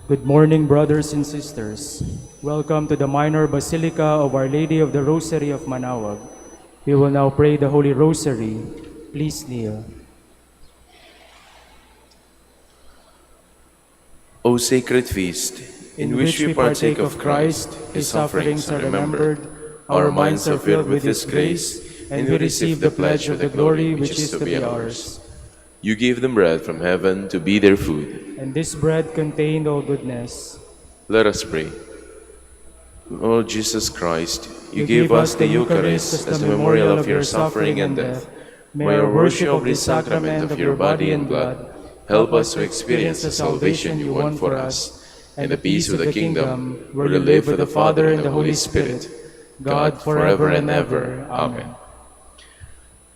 Good morning, brothers and sisters. Welcome to the Minor Basilica of Our Lady of the Rosary of Manaoag. We will now pray the Holy Rosary. Please kneel. O sacred feast, in which we partake of Christ, His sufferings are remembered, our minds are filled with His grace, and we receive the pledge of the glory which is to be ours. You gave them bread from heaven to be their food. And this bread contained all goodness. Let us pray. Lord Jesus Christ, you gave us the Eucharist as the memorial of your suffering and death. May our worship of this sacrament of your body and blood help us to experience the salvation you won for us, and the peace of the kingdom, where you live with the Father and the Holy Spirit, God forever and ever. Amen.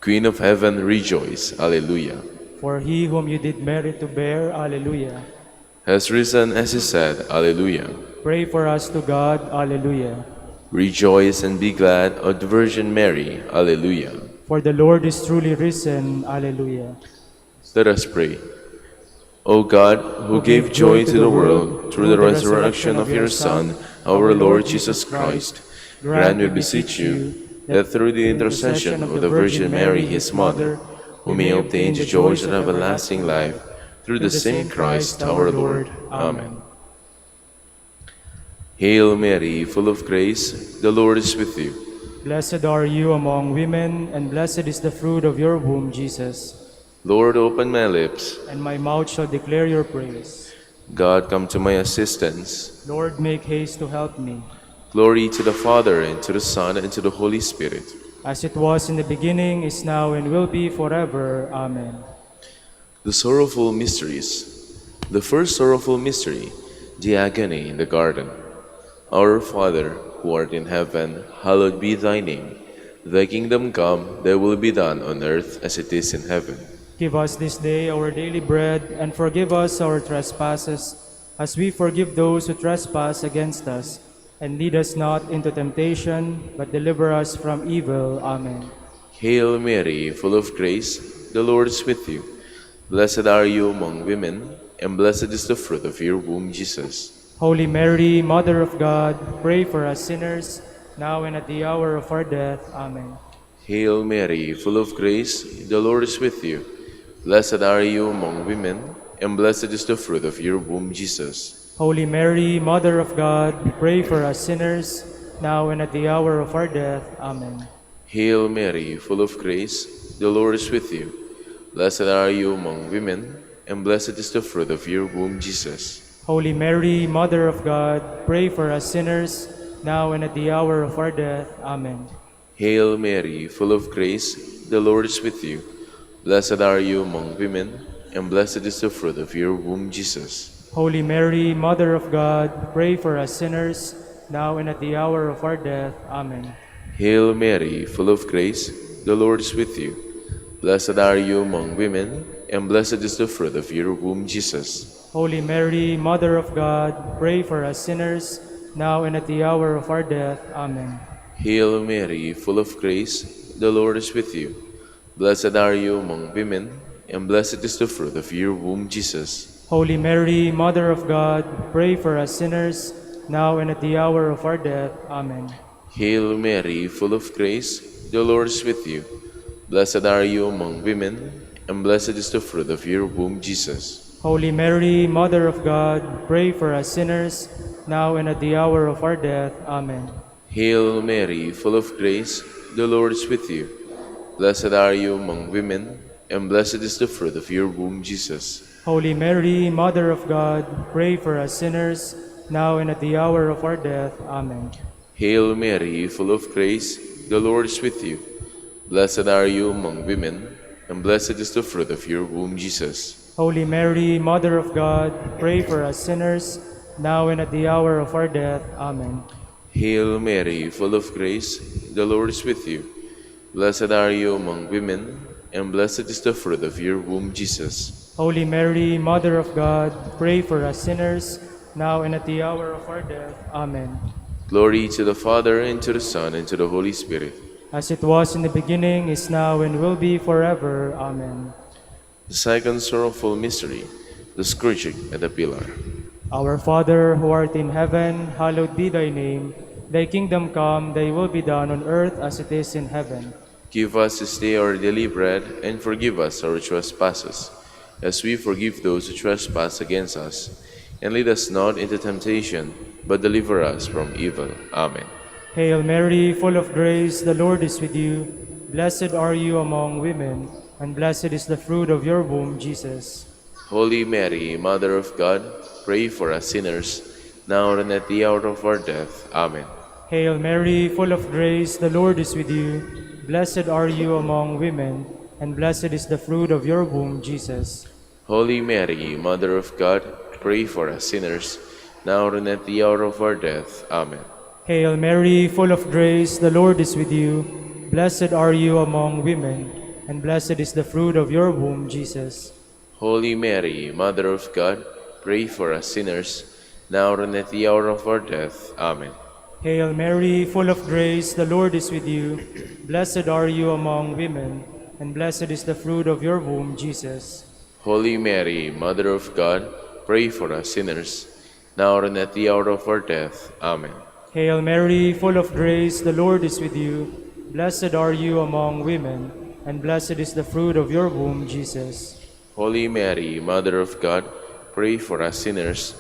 Queen of Heaven, rejoice. Alleluia. For he whom you did merit to bear, Alleluia. Has risen as he said, Alleluia. Pray for us to God, Alleluia. Rejoice and be glad, O Virgin Mary, Alleluia. For the Lord is truly risen, Alleluia. Let us pray. O God, who gave joy to the world through the resurrection of your Son, our Lord Jesus Christ, grant, we beseech you, that through the intercession of the Virgin Mary, his mother, we may obtain the joys of everlasting life, through the same Christ our Lord. Amen. Hail Mary, full of grace, the Lord is with you. Blessed are you among women, and blessed is the fruit of your womb, Jesus. Lord, open my lips, and my mouth shall declare your praise. God, come to my assistance. Lord, make haste to help me. Glory to the Father, and to the Son, and to the Holy Spirit. As it was in the beginning, is now, and will be forever. Amen. The Sorrowful Mysteries. The first sorrowful mystery, the agony in the garden. Our Father, who art in heaven, hallowed be thy name. Thy kingdom come, thy will be done on earth as it is in heaven. Give us this day our daily bread, and forgive us our trespasses, as we forgive those who trespass against us. And lead us not into temptation, but deliver us from evil. Amen. Hail Mary, full of grace, the Lord is with you. Blessed are you among women, and blessed is the fruit of your womb, Jesus. Holy Mary, Mother of God, pray for us sinners, now and at the hour of our death. Amen. Hail Mary, full of grace, the Lord is with you. Blessed are you among women, and blessed is the fruit of your womb, Jesus. Holy Mary, Mother of God, pray for us sinners, now and at the hour of our death. Amen. Hail Mary, full of grace, the Lord is with you. Blessed are you among women, and blessed is the fruit of your womb, Jesus. Holy Mary, Mother of God, pray for us sinners, now and at the hour of our death. Amen. Hail Mary, full of grace, the Lord is with you. Blessed are you among women, and blessed is the fruit of your womb, Jesus. Holy Mary, Mother of God, pray for us sinners, now and at the hour of our death. Amen. Hail Mary, full of grace, the Lord is with you. Blessed are you among women, and blessed is the fruit of your womb, Jesus. Holy Mary, Mother of God, pray for us sinners, now and at the hour of our death. Amen. Hail Mary, full of grace, the Lord is with you. Blessed are you among women, and blessed is the fruit of your womb, Jesus. Holy Mary, Mother of God, pray for us sinners, now and at the hour of our death. Amen. Hail Mary, full of grace, the Lord is with you. Blessed are you among women, and blessed is the fruit of your womb, Jesus. Holy Mary, Mother of God, pray for us sinners, now and at the hour of our death. Amen. Hail Mary, full of grace, the Lord is with you. Blessed are you among women, and blessed is the fruit of your womb, Jesus. Holy Mary, Mother of God, pray for us sinners, now and at the hour of our death. Amen. Hail Mary, full of grace, the Lord is with you. Blessed are you among women, and blessed is the fruit of your womb, Jesus. Holy Mary, Mother of God, pray for us sinners, now and at the hour of our death. Amen. Hail Mary, full of grace, the Lord is with you. Blessed are you among women, and blessed is the fruit of your womb, Jesus. Holy Mary, Mother of God, pray for us sinners, now and at the hour of our death. Amen. Glory to the Father, and to the Son, and to the Holy Spirit. As it was in the beginning, is now, and will be forever. Amen. The second sorrowful mystery, the scourging at the pillar. Our Father, who art in heaven, hallowed be thy name. Thy kingdom come, thy will be done on earth as it is in heaven. Give us this day our daily bread, and forgive us our trespasses, as we forgive those who trespass against us. And lead us not into temptation, but deliver us from evil. Amen. Hail Mary, full of grace, the Lord is with you. Blessed are you among women, and blessed is the fruit of your womb, Jesus. Holy Mary, Mother of God, pray for us sinners, now and at the hour of our death. Amen. Hail Mary, full of grace, the Lord is with you. Blessed are you among women, and blessed is the fruit of your womb, Jesus. Holy Mary, Mother of God, pray for us sinners, now and at the hour of our death. Amen. Hail Mary, full of grace, the Lord is with you. Blessed are you among women, and blessed is the fruit of your womb, Jesus. Holy Mary, Mother of God, pray for us sinners, now and at the hour of our death. Amen. Hail Mary, full of grace, the Lord is with you. Blessed are you among women, and blessed is the fruit of your womb, Jesus. Holy Mary, Mother of God, pray for us sinners, now and at the hour of our death. Amen. Hail Mary, full of grace, the Lord is with you. Blessed are you among women, and blessed is the fruit of your womb, Jesus. Holy Mary, Mother of God, pray for us sinners,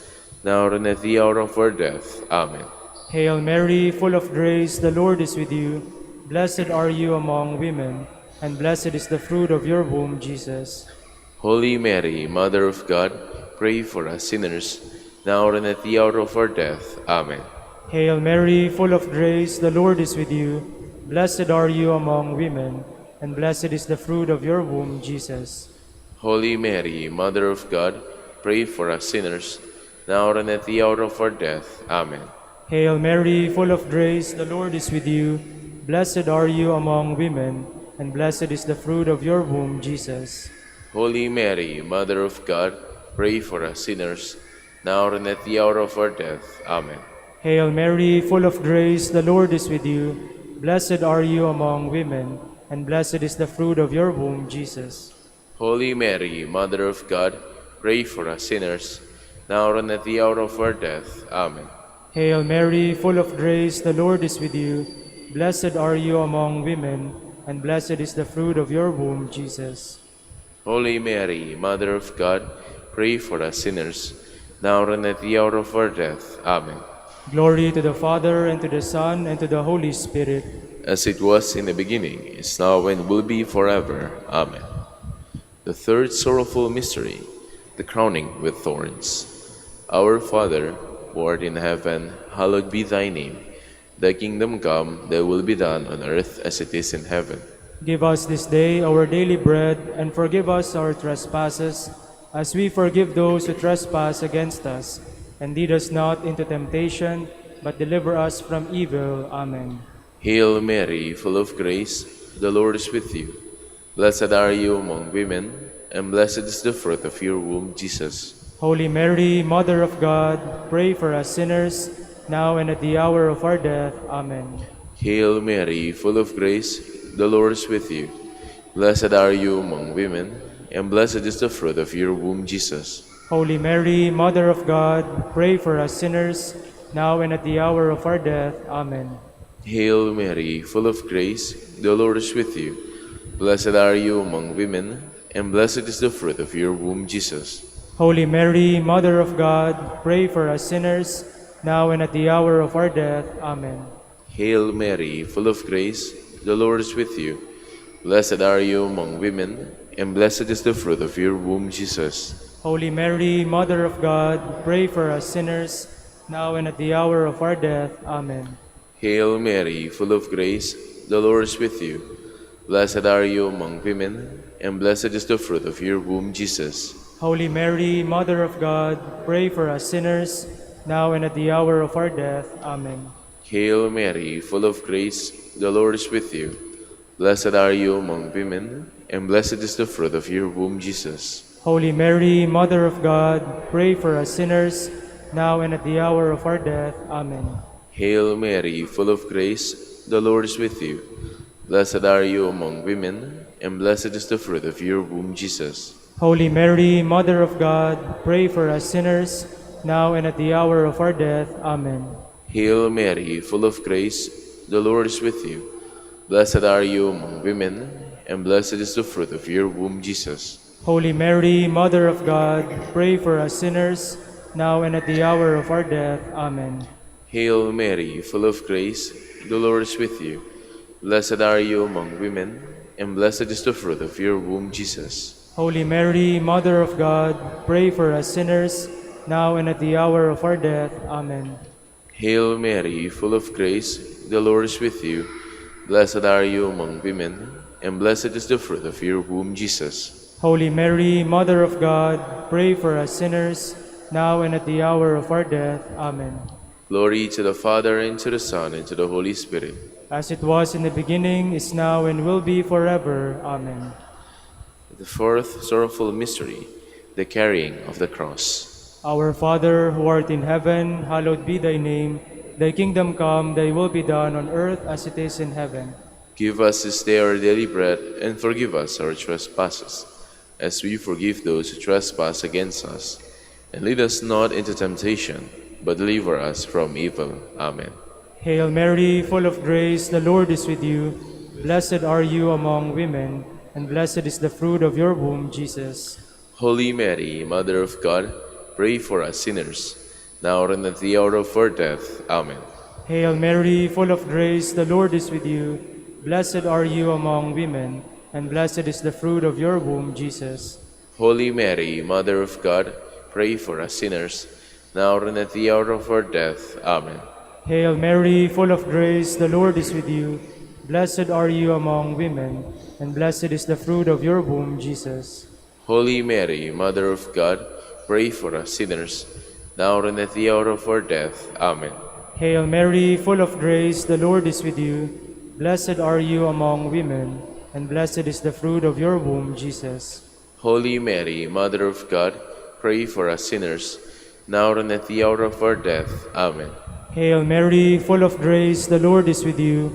now and at the hour of our death. Amen. Hail Mary, full of grace, the Lord is with you. Blessed are you among women, and blessed is the fruit of your womb, Jesus. Holy Mary, Mother of God, pray for us sinners, now and at the hour of our death. Amen. Hail Mary, full of grace, the Lord is with you. Blessed are you among women, and blessed is the fruit of your womb, Jesus. Holy Mary, Mother of God, pray for us sinners, now and at the hour of our death. Amen. Hail Mary, full of grace, the Lord is with you. Blessed are you among women, and blessed is the fruit of your womb, Jesus. Holy Mary, Mother of God, pray for us sinners, now and at the hour of our death. Amen. Hail Mary, full of grace, the Lord is with you. Blessed are you among women, and blessed is the fruit of your womb, Jesus. Holy Mary, Mother of God, pray for us sinners, now and at the hour of our death. Amen. Hail Mary, full of grace, the Lord is with you. Blessed are you among women, and blessed is the fruit of your womb, Jesus. Holy Mary, Mother of God, pray for us sinners, now and at the hour of our death. Amen. Glory to the Father, and to the Son, and to the Holy Spirit. As it was in the beginning, is now, and will be forever. Amen. The third sorrowful mystery, the crowning with thorns. Our Father, who art in heaven, hallowed be thy name. Thy kingdom come, thy will be done on earth as it is in heaven. Give us this day our daily bread, and forgive us our trespasses, as we forgive those who trespass against us. And lead us not into temptation, but deliver us from evil. Amen. Hail Mary, full of grace, the Lord is with you. Blessed are you among women, and blessed is the fruit of your womb, Jesus. Holy Mary, Mother of God, pray for us sinners, now and at the hour of our death. Amen. Hail Mary, full of grace, the Lord is with you. Blessed are you among women, and blessed is the fruit of your womb, Jesus. Holy Mary, Mother of God, pray for us sinners, now and at the hour of our death. Amen. Hail Mary, full of grace, the Lord is with you. Blessed are you among women, and blessed is the fruit of your womb, Jesus. Holy Mary, Mother of God, pray for us sinners, now and at the hour of our death. Amen. Hail Mary, full of grace, the Lord is with you. Blessed are you among women, and blessed is the fruit of your womb, Jesus. Holy Mary, Mother of God, pray for us sinners, now and at the hour of our death. Amen. Hail Mary, full of grace, the Lord is with you. Blessed are you among women, and blessed is the fruit of your womb, Jesus. Holy Mary, Mother of God, pray for us sinners, now and at the hour of our death. Amen. Hail Mary, full of grace, the Lord is with you. Blessed are you among women, and blessed is the fruit of your womb, Jesus. Holy Mary, Mother of God, pray for us sinners, now and at the hour of our death. Amen. Hail Mary, full of grace, the Lord is with you. Blessed are you among women, and blessed is the fruit of your womb, Jesus. Holy Mary, Mother of God, pray for us sinners, now and at the hour of our death. Amen. Hail Mary, full of grace, the Lord is with you. Blessed are you among women, and blessed is the fruit of your womb, Jesus. Holy Mary, Mother of God, pray for us sinners, now and at the hour of our death. Amen. Hail Mary, full of grace, the Lord is with you. Blessed are you among women, and blessed is the fruit of your womb, Jesus. Holy Mary, Mother of God, pray for us sinners, now and at the hour of our death. Amen. Hail Mary, full of grace, the Lord is with you. Blessed are you among women, and blessed is the fruit of your womb, Jesus. Holy Mary, Mother of God, pray for us sinners, now and at the hour of our death. Amen. Glory to the Father, and to the Son, and to the Holy Spirit. As it was in the beginning, is now, and will be forever. Amen. The fourth sorrowful mystery, the carrying of the cross. Our Father, who art in heaven, hallowed be thy name. Thy kingdom come, thy will be done on earth as it is in heaven. Give us this day our daily bread, and forgive us our trespasses, as we forgive those who trespass against us. And lead us not into temptation, but deliver us from evil. Amen. Hail Mary, full of grace, the Lord is with you. Blessed are you among women, and blessed is the fruit of your womb, Jesus. Holy Mary, Mother of God, pray for us sinners, now and at the hour of our death. Amen. Hail Mary, full of grace, the Lord is with you. Blessed are you among women, and blessed is the fruit of your womb, Jesus. Holy Mary, Mother of God, pray for us sinners, now and at the hour of our death. Amen. Hail Mary, full of grace, the Lord is with you. Blessed are you among women, and blessed is the fruit of your womb, Jesus. Holy Mary, Mother of God, pray for us sinners, now and at the hour of our death. Amen. Hail Mary, full of grace, the Lord is with you. Blessed are you among women, and blessed is the fruit of your womb, Jesus. Holy Mary, Mother of God, pray for us sinners, now and at the hour of our death. Amen. Hail Mary, full of grace, the Lord is with you.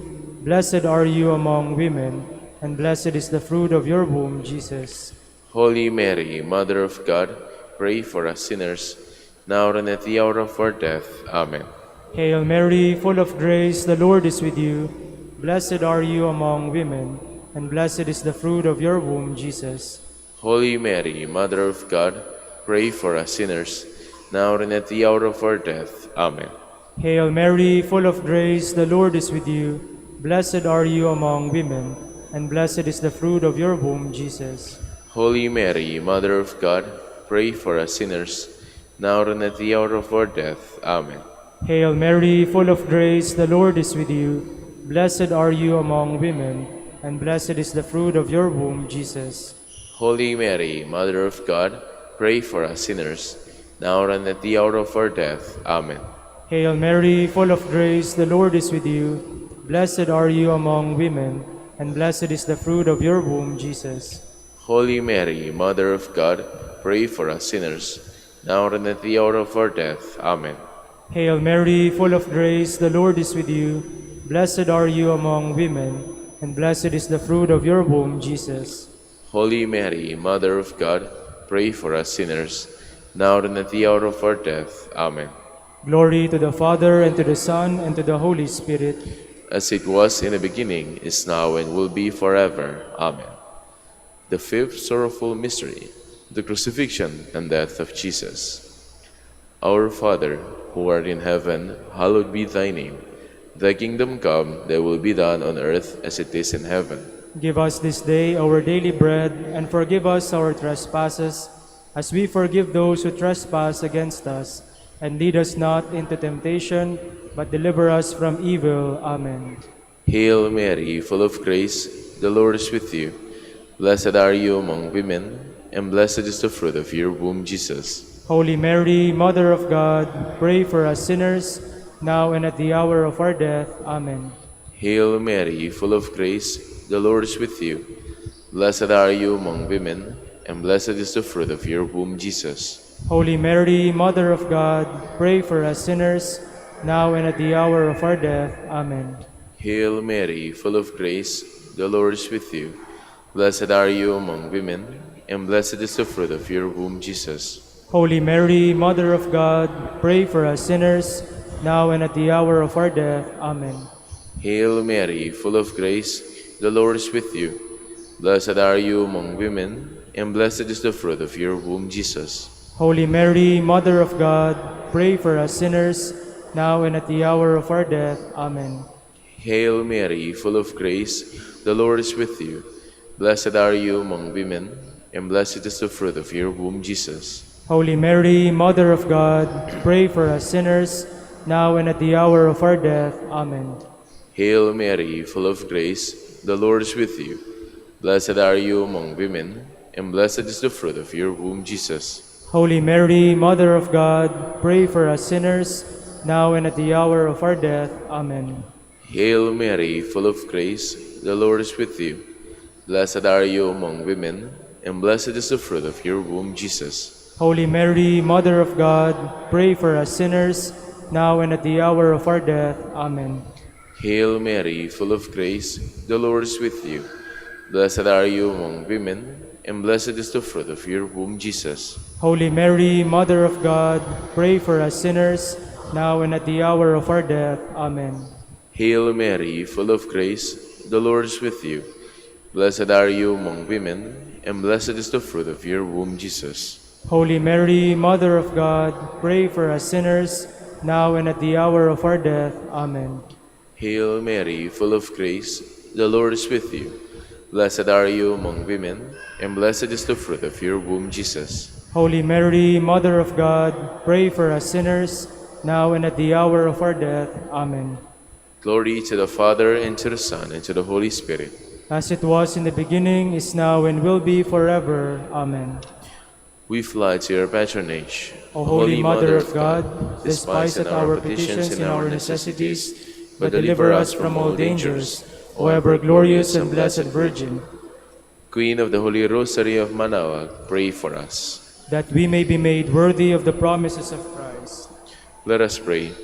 Blessed are you among women, and blessed is the fruit of your womb, Jesus. Holy Mary, Mother of God, pray for us sinners, now and at the hour of our death. Amen. Hail Mary, full of grace, the Lord is with you. Blessed are you among women, and blessed is the fruit of your womb, Jesus. Holy Mary, Mother of God, pray for us sinners, now and at the hour of our death. Amen. Hail Mary, full of grace, the Lord is with you. Blessed are you among women, and blessed is the fruit of your womb, Jesus. Holy Mary, Mother of God, pray for us sinners, now and at the hour of our death. Amen. Hail Mary, full of grace, the Lord is with you. Blessed are you among women, and blessed is the fruit of your womb, Jesus. Holy Mary, Mother of God, pray for us sinners, now and at the hour of our death. Amen. Hail Mary, full of grace, the Lord is with you. Blessed are you among women, and blessed is the fruit of your womb, Jesus. Holy Mary, Mother of God, pray for us sinners, now and at the hour of our death. Amen. Hail Mary, full of grace, the Lord is with you. Blessed are you among women, and blessed is the fruit of your womb, Jesus. Holy Mary, Mother of God, pray for us sinners, now and at the hour of our death. Amen. Glory to the Father, and to the Son, and to the Holy Spirit. As it was in the beginning, is now, and will be forever. Amen. The fifth sorrowful mystery, the crucifixion and death of Jesus. Our Father, who art in heaven, hallowed be thy name. Thy kingdom come, thy will be done on earth as it is in heaven. Give us this day our daily bread, and forgive us our trespasses, as we forgive those who trespass against us. And lead us not into temptation, but deliver us from evil. Amen. Hail Mary, full of grace, the Lord is with you. Blessed are you among women, and blessed is the fruit of your womb, Jesus. Holy Mary, Mother of God, pray for us sinners, now and at the hour of our death. Amen. Hail Mary, full of grace, the Lord is with you. Blessed are you among women, and blessed is the fruit of your womb, Jesus. Holy Mary, Mother of God, pray for us sinners, now and at the hour of our death. Amen. Hail Mary, full of grace, the Lord is with you. Blessed are you among women, and blessed is the fruit of your womb, Jesus. Holy Mary, Mother of God, pray for us sinners, now and at the hour of our death. Amen. Hail Mary, full of grace, the Lord is with you. Blessed are you among women, and blessed is the fruit of your womb, Jesus. Holy Mary, Mother of God, pray for us sinners, now and at the hour of our death. Amen. Hail Mary, full of grace, the Lord is with you. Blessed are you among women, and blessed is the fruit of your womb, Jesus. Holy Mary, Mother of God, pray for us sinners, now and at the hour of our death. Amen. Hail Mary, full of grace, the Lord is with you. Blessed are you among women, and blessed is the fruit of your womb, Jesus. Holy Mary, Mother of God, pray for us sinners, now and at the hour of our death. Amen. Hail Mary, full of grace, the Lord is with you. Blessed are you among women, and blessed is the fruit of your womb, Jesus. Holy Mary, Mother of God, pray for us sinners, now and at the hour of our death. Amen. Hail Mary, full of grace, the Lord is with you. Blessed are you among women, and blessed is the fruit of your womb, Jesus. Holy Mary, Mother of God, pray for us sinners, now and at the hour of our death. Amen. Hail Mary, full of grace, the Lord is with you. Blessed are you among women, and blessed is the fruit of your womb, Jesus. Holy Mary, Mother of God, pray for us sinners, now and at the hour of our death. Amen. Hail Mary, full of grace, the Lord is with you. Blessed are you among women, and blessed is the fruit of your womb, Jesus. Holy Mary, Mother of God, pray for us sinners, now and at the hour of our death. Amen. Glory to the Father, and to the Son, and to the Holy Spirit. As it was in the beginning, is now, and will be forever. Amen. We fly to your patronage. O Holy Mother of God, despise not our petitions and our necessities, but deliver us from all dangers, O ever glorious and blessed Virgin, Queen of the Holy Rosary of Manaoag, pray for us. that we may be made worthy of the promises of Christ. Let us pray.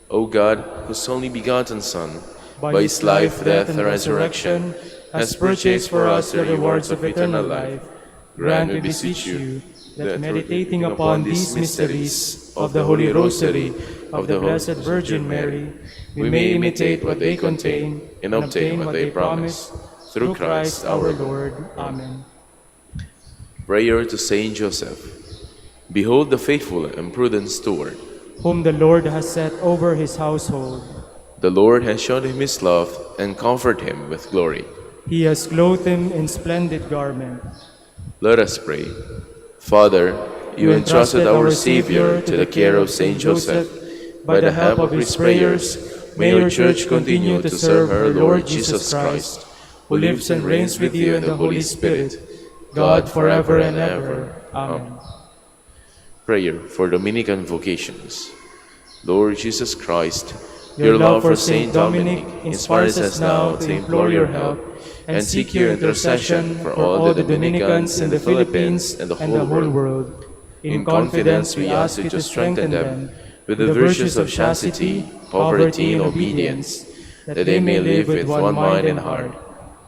O God, whose only begotten Son, by his life, death, and resurrection, has purchased for us the rewards of eternal life, grant, we beseech you, that meditating upon these mysteries of the Holy Rosary of the Blessed Virgin Mary, we may imitate what they contain and obtain what they promise, through Christ our Lord. Amen. Prayer to Saint Joseph. Behold the faithful and prudent steward. Whom the Lord has set over his household. The Lord has shown him his love and comforted him with glory. He has clothed him in splendid garment. Let us pray. Father, you entrusted our Savior to the care of Saint Joseph. By the help of his prayers, may your Church continue to serve her Lord Jesus Christ, who lives and reigns with you in the Holy Spirit, God forever and ever. Amen. Prayer for Dominican vocations. Lord Jesus Christ, your love for Saint Dominic inspires us now to implore your help and seek your intercession for all the Dominicans in the Philippines and the whole world. In confidence, we ask you to strengthen them with the virtues of chastity, poverty, and obedience, that they may live with one mind and heart.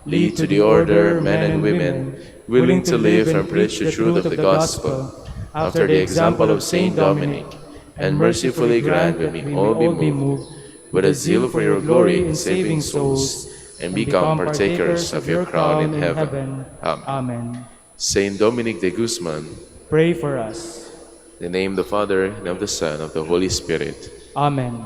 Lead to the order men and women willing to live and preach the truth of the gospel, after the example of Saint Dominic, and mercifully grant that we may all be moved with a zeal for your glory in saving souls, and become partakers of your crown in heaven. Amen. Amen. Saint Dominic de Guzman, Pray for us. in the name of the Father, and of the Son, and of the Holy Spirit. Amen.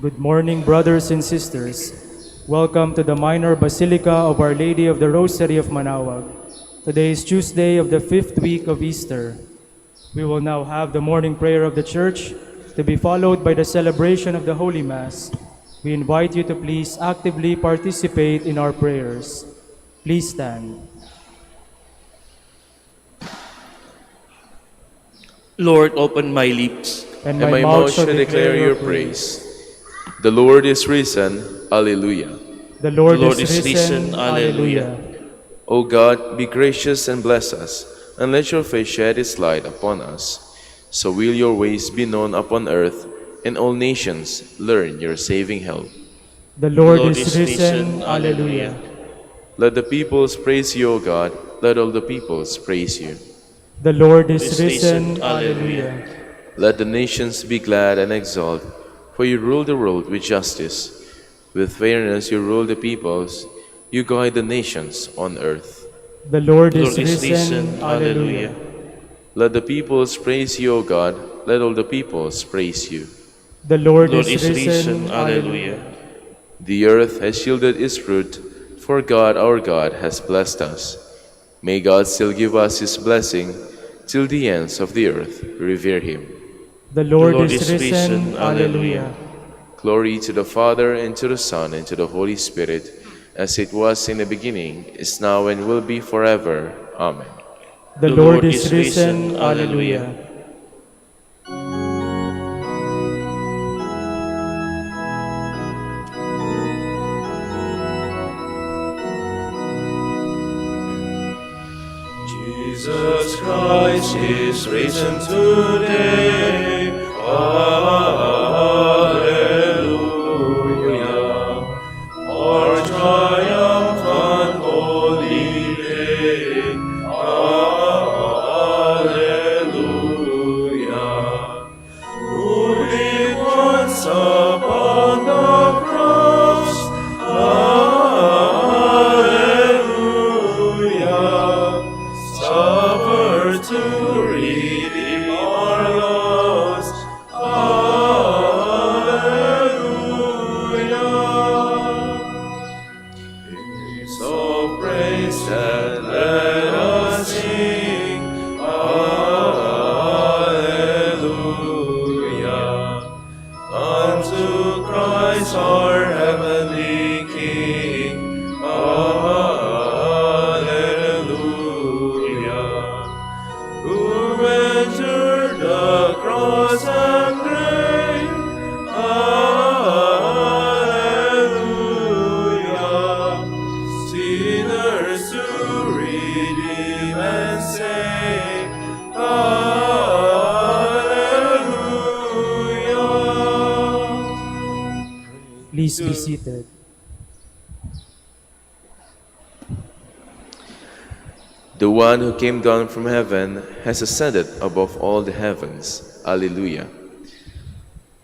Good morning, brothers and sisters. Welcome to the Minor Basilica of Our Lady of the Rosary of Manaoag. Today is Tuesday of the 5th week of Easter. We will now have the morning prayer of the Church, to be followed by the celebration of the Holy Mass. We invite you to please actively participate in our prayers. Please stand. Lord, open my lips, And And my mouth shall declare your praise. The Lord is risen. Alleluia. The Lord, The Lord is is risen. risen. Alleluia. O God, be gracious and bless us, and let your face shed its light upon us. So will your ways be known upon earth, and all nations learn your saving help. The Lord is risen. Alleluia. Let the peoples praise you, O God. Let all the peoples praise you. The Lord is risen. Alleluia. Let the nations be glad and exult, for you rule the world with justice. With fairness you rule the peoples, you guide the nations on earth. The Lord Lord is is risen. risen. Alleluia. Let the peoples praise you, O God. Let all the peoples praise you. The Lord Lord is is risen. risen. Alleluia. The earth has yielded its fruit, for God our God has blessed us. May God still give us his blessing, till the ends of the earth revere him. The Lord, Lord is is risen. risen. Alleluia. Glory to the Father, and to the Son, and to the Holy Spirit, as it was in the beginning, is now, and will be forever. Amen. The Lord is risen. Alleluia. Jesus Christ is risen today. Alleluia. Our triumphant holy day. Alleluia. Who lived once upon the cross. Alleluia. Suffer to redeem our loss. Alleluia. Hymns of praise and let us sing. Alleluia. Unto Christ our heavenly King. Alleluia. Who entered the cross and grave. Alleluia. Sinners to redeem and save. Alleluia. Please be seated. The one who came down from heaven has ascended above all the heavens. Alleluia.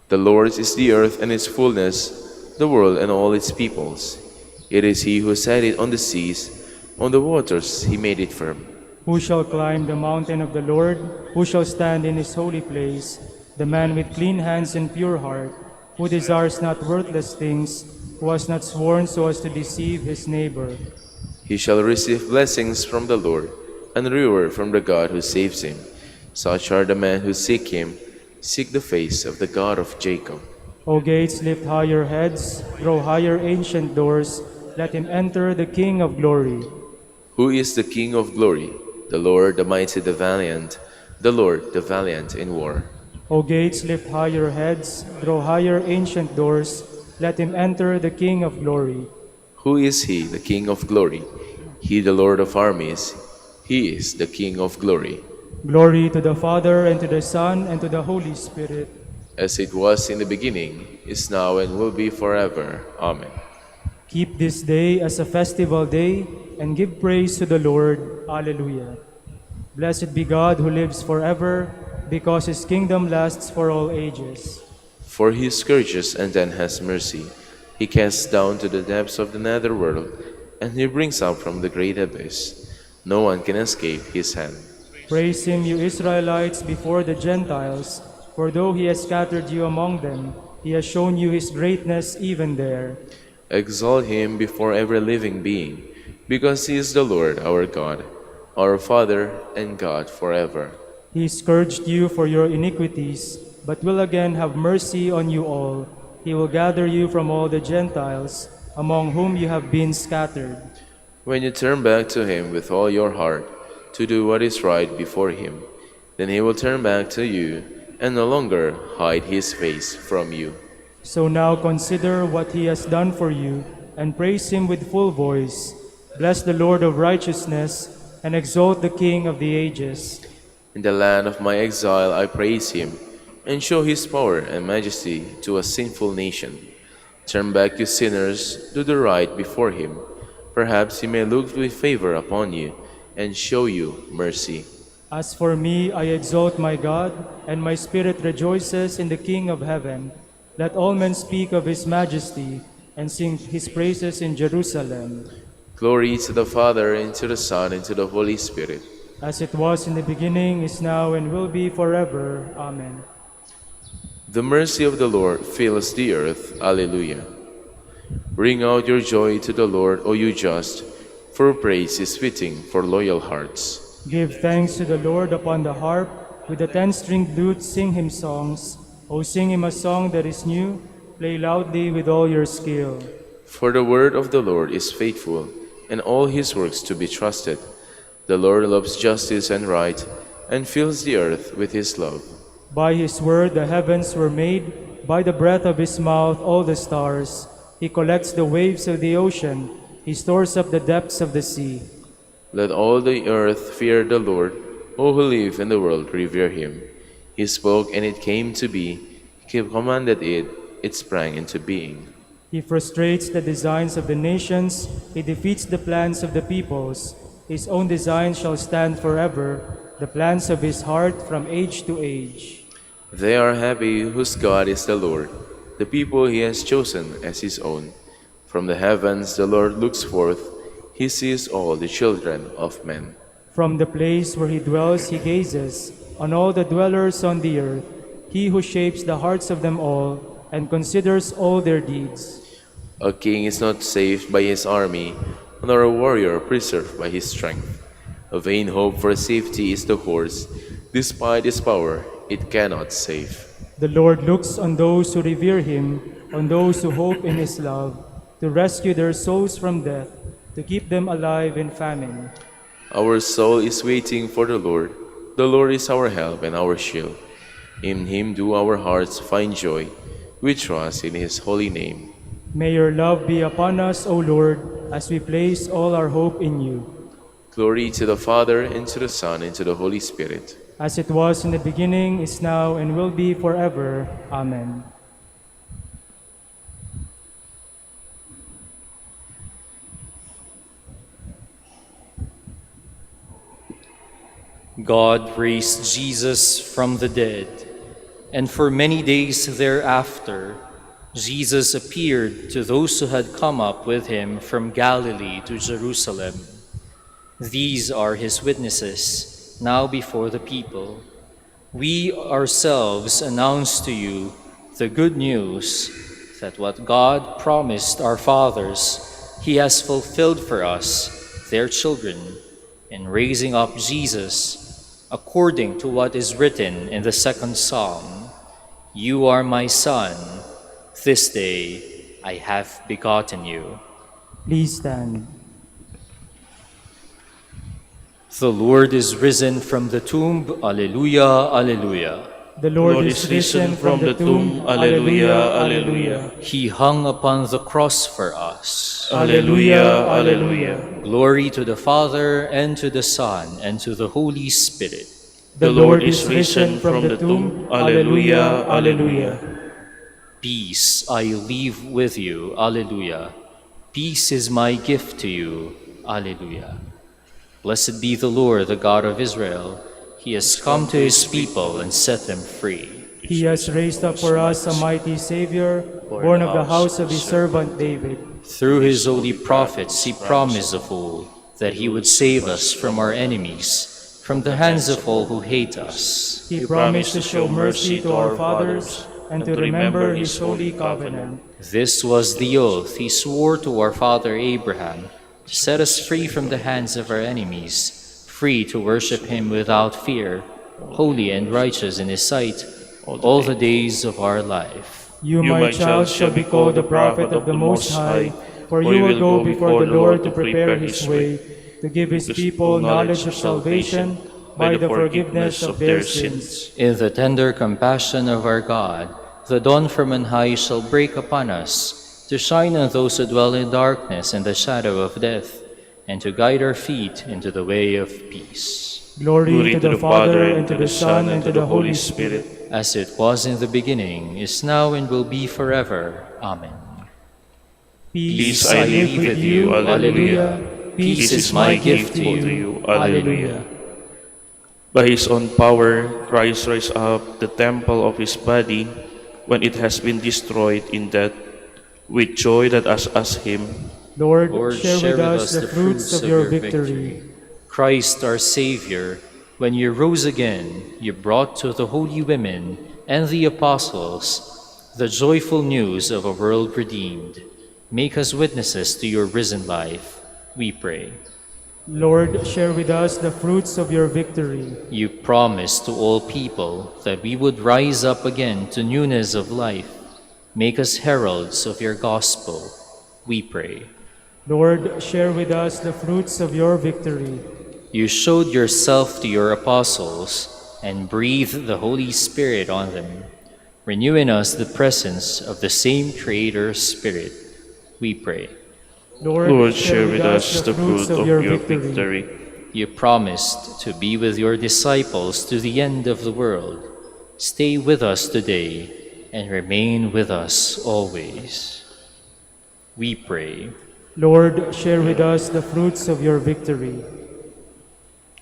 The Lord's is the earth and its fullness, the world and all its peoples. It is he who set it on the seas, on the waters he made it firm. Who shall climb the mountain of the Lord? Who shall stand in his holy place? The man with clean hands and pure heart, who desires not worthless things, who has not sworn so as to deceive his neighbor. He shall receive blessings from the Lord, and reward from the God who saves him. Such are the men who seek him, seek the face of the God of Jacob. O gates, lift high your heads, grow higher ancient doors, let him enter, the King of glory. Who is the King of glory? The Lord, the mighty, the valiant, the Lord, the valiant in war. O gates, lift high your heads, grow higher ancient doors, let him enter, the King of glory. Who is he, the King of glory? He, the Lord of armies. He is the King of glory. Glory to the Father, and to the Son, and to the Holy Spirit. As it was in the beginning, is now, and will be forever. Amen. Keep this day as a festival day, and give praise to the Lord. Alleluia. Blessed be God who lives forever, because his kingdom lasts for all ages. For he scourges and then has mercy. He casts down to the depths of the netherworld, and he brings up from the great abyss. No one can escape his hand. Praise him, you Israelites, before the Gentiles, for though he has scattered you among them, he has shown you his greatness even there. Exalt him before every living being, because he is the Lord our God, our Father and God forever. He scourged you for your iniquities, but will again have mercy on you all. He will gather you from all the Gentiles, among whom you have been scattered. When you turn back to him with all your heart, to do what is right before him, then he will turn back to you, and no longer hide his face from you. So now consider what he has done for you, and praise him with full voice. Bless the Lord of righteousness, and exalt the King of the ages. In the land of my exile I praise him, and show his power and majesty to a sinful nation. Turn back you sinners, do the right before him. Perhaps he may look with favor upon you and show you mercy. As for me, I exalt my God, and my spirit rejoices in the King of heaven. Let all men speak of his majesty, and sing his praises in Jerusalem. Glory to the Father, and to the Son, and to the Holy Spirit. As it was in the beginning, is now, and will be forever. Amen. The mercy of the Lord fills the earth. Alleluia. Bring out your joy to the Lord, O you just, for praise is fitting for loyal hearts. Give thanks to the Lord upon the harp. With the 10-stringed lute sing him songs. O sing him a song that is new. Play loudly with all your skill. For the word of the Lord is faithful, and all his works to be trusted. The Lord loves justice and right, and fills the earth with his love. By his word the heavens were made. By the breath of his mouth all the stars. He collects the waves of the ocean. He stores up the depths of the sea. Let all the earth fear the Lord. All who live in the world revere him. He spoke, and it came to be. He commanded it, it sprang into being. He frustrates the designs of the nations. He defeats the plans of the peoples. His own designs shall stand forever, the plans of his heart from age to age. They are happy whose God is the Lord, the people he has chosen as his own. From the heavens the Lord looks forth. He sees all the children of men. From the place where he dwells he gazes on all the dwellers on the earth, he who shapes the hearts of them all and considers all their deeds. A king is not saved by his army, nor a warrior preserved by his strength. A vain hope for safety is the horse. Despite his power, it cannot save. The Lord looks on those who revere him, on those who hope in his love, to rescue their souls from death, to keep them alive in famine. Our soul is waiting for the Lord. The Lord is our help and our shield. In him do our hearts find joy. We trust in his holy name. May your love be upon us, O Lord, as we place all our hope in you. Glory to the Father, and to the Son, and to the Holy Spirit. As it was in the beginning, is now, and will be forever. Amen. God raised Jesus from the dead, and for many days thereafter, Jesus appeared to those who had come up with him from Galilee to Jerusalem. These are his witnesses, now before the people. We ourselves announce to you the good news that what God promised our fathers, he has fulfilled for us, their children, in raising up Jesus, according to what is written in the second Psalm. You are my son. This day I have begotten you. Please stand. The Lord is risen from the tomb. Alleluia, alleluia. The Lord is risen from the tomb. Alleluia, alleluia. He hung upon the cross for us. Alleluia, alleluia. Glory to the Father, and to the Son, and to the Holy Spirit. The Lord is risen from the tomb. Alleluia, alleluia. Peace I leave with you. Alleluia. Peace is my gift to you. Alleluia. Blessed be the Lord, the God of Israel. He has come to his people and set them free. He has raised up for us a mighty Savior, born of the house of his servant David. Through his holy prophets he promised of old that he would save us from our enemies, from the hands of all who hate us. He promised to show mercy to our fathers and to remember his holy covenant. This was the oath he swore to our father Abraham, to set us free from the hands of our enemies, free to worship him without fear, holy and righteous in his sight, all the days of our life. You, my child, shall be called the prophet of the Most High, for you will go before the Lord to prepare his way, to give his people knowledge of salvation by the forgiveness of their sins. In the tender compassion of our God, the dawn from on high shall break upon us, to shine on those who dwell in darkness and the shadow of death, and to guide our feet into the way of peace. Glory to the Father, and to the Son, and to the Holy Spirit. As it was in the beginning, is now, and will be forever. Amen. Peace I leave with you. Alleluia. Peace is my gift to you. Alleluia. By his own power, Christ raised up the temple of his body when it has been destroyed in death. With joy let us ask him, Lord, share with us the fruits of your victory. Christ our Savior, when you rose again, you brought to the holy women and the apostles the joyful news of a world redeemed. Make us witnesses to your risen life, we pray. Lord, share with us the fruits of your victory. You promised to all people that we would rise up again to newness of life. Make us heralds of your gospel, we pray. Lord, share with us the fruits of your victory. You showed yourself to your apostles and breathed the Holy Spirit on them. Renew in us the presence of the same Creator Spirit, we pray. Lord, share with us the fruit of your victory. You promised to be with your disciples to the end of the world. Stay with us today and remain with us always, we pray. Lord, share with us the fruits of your victory.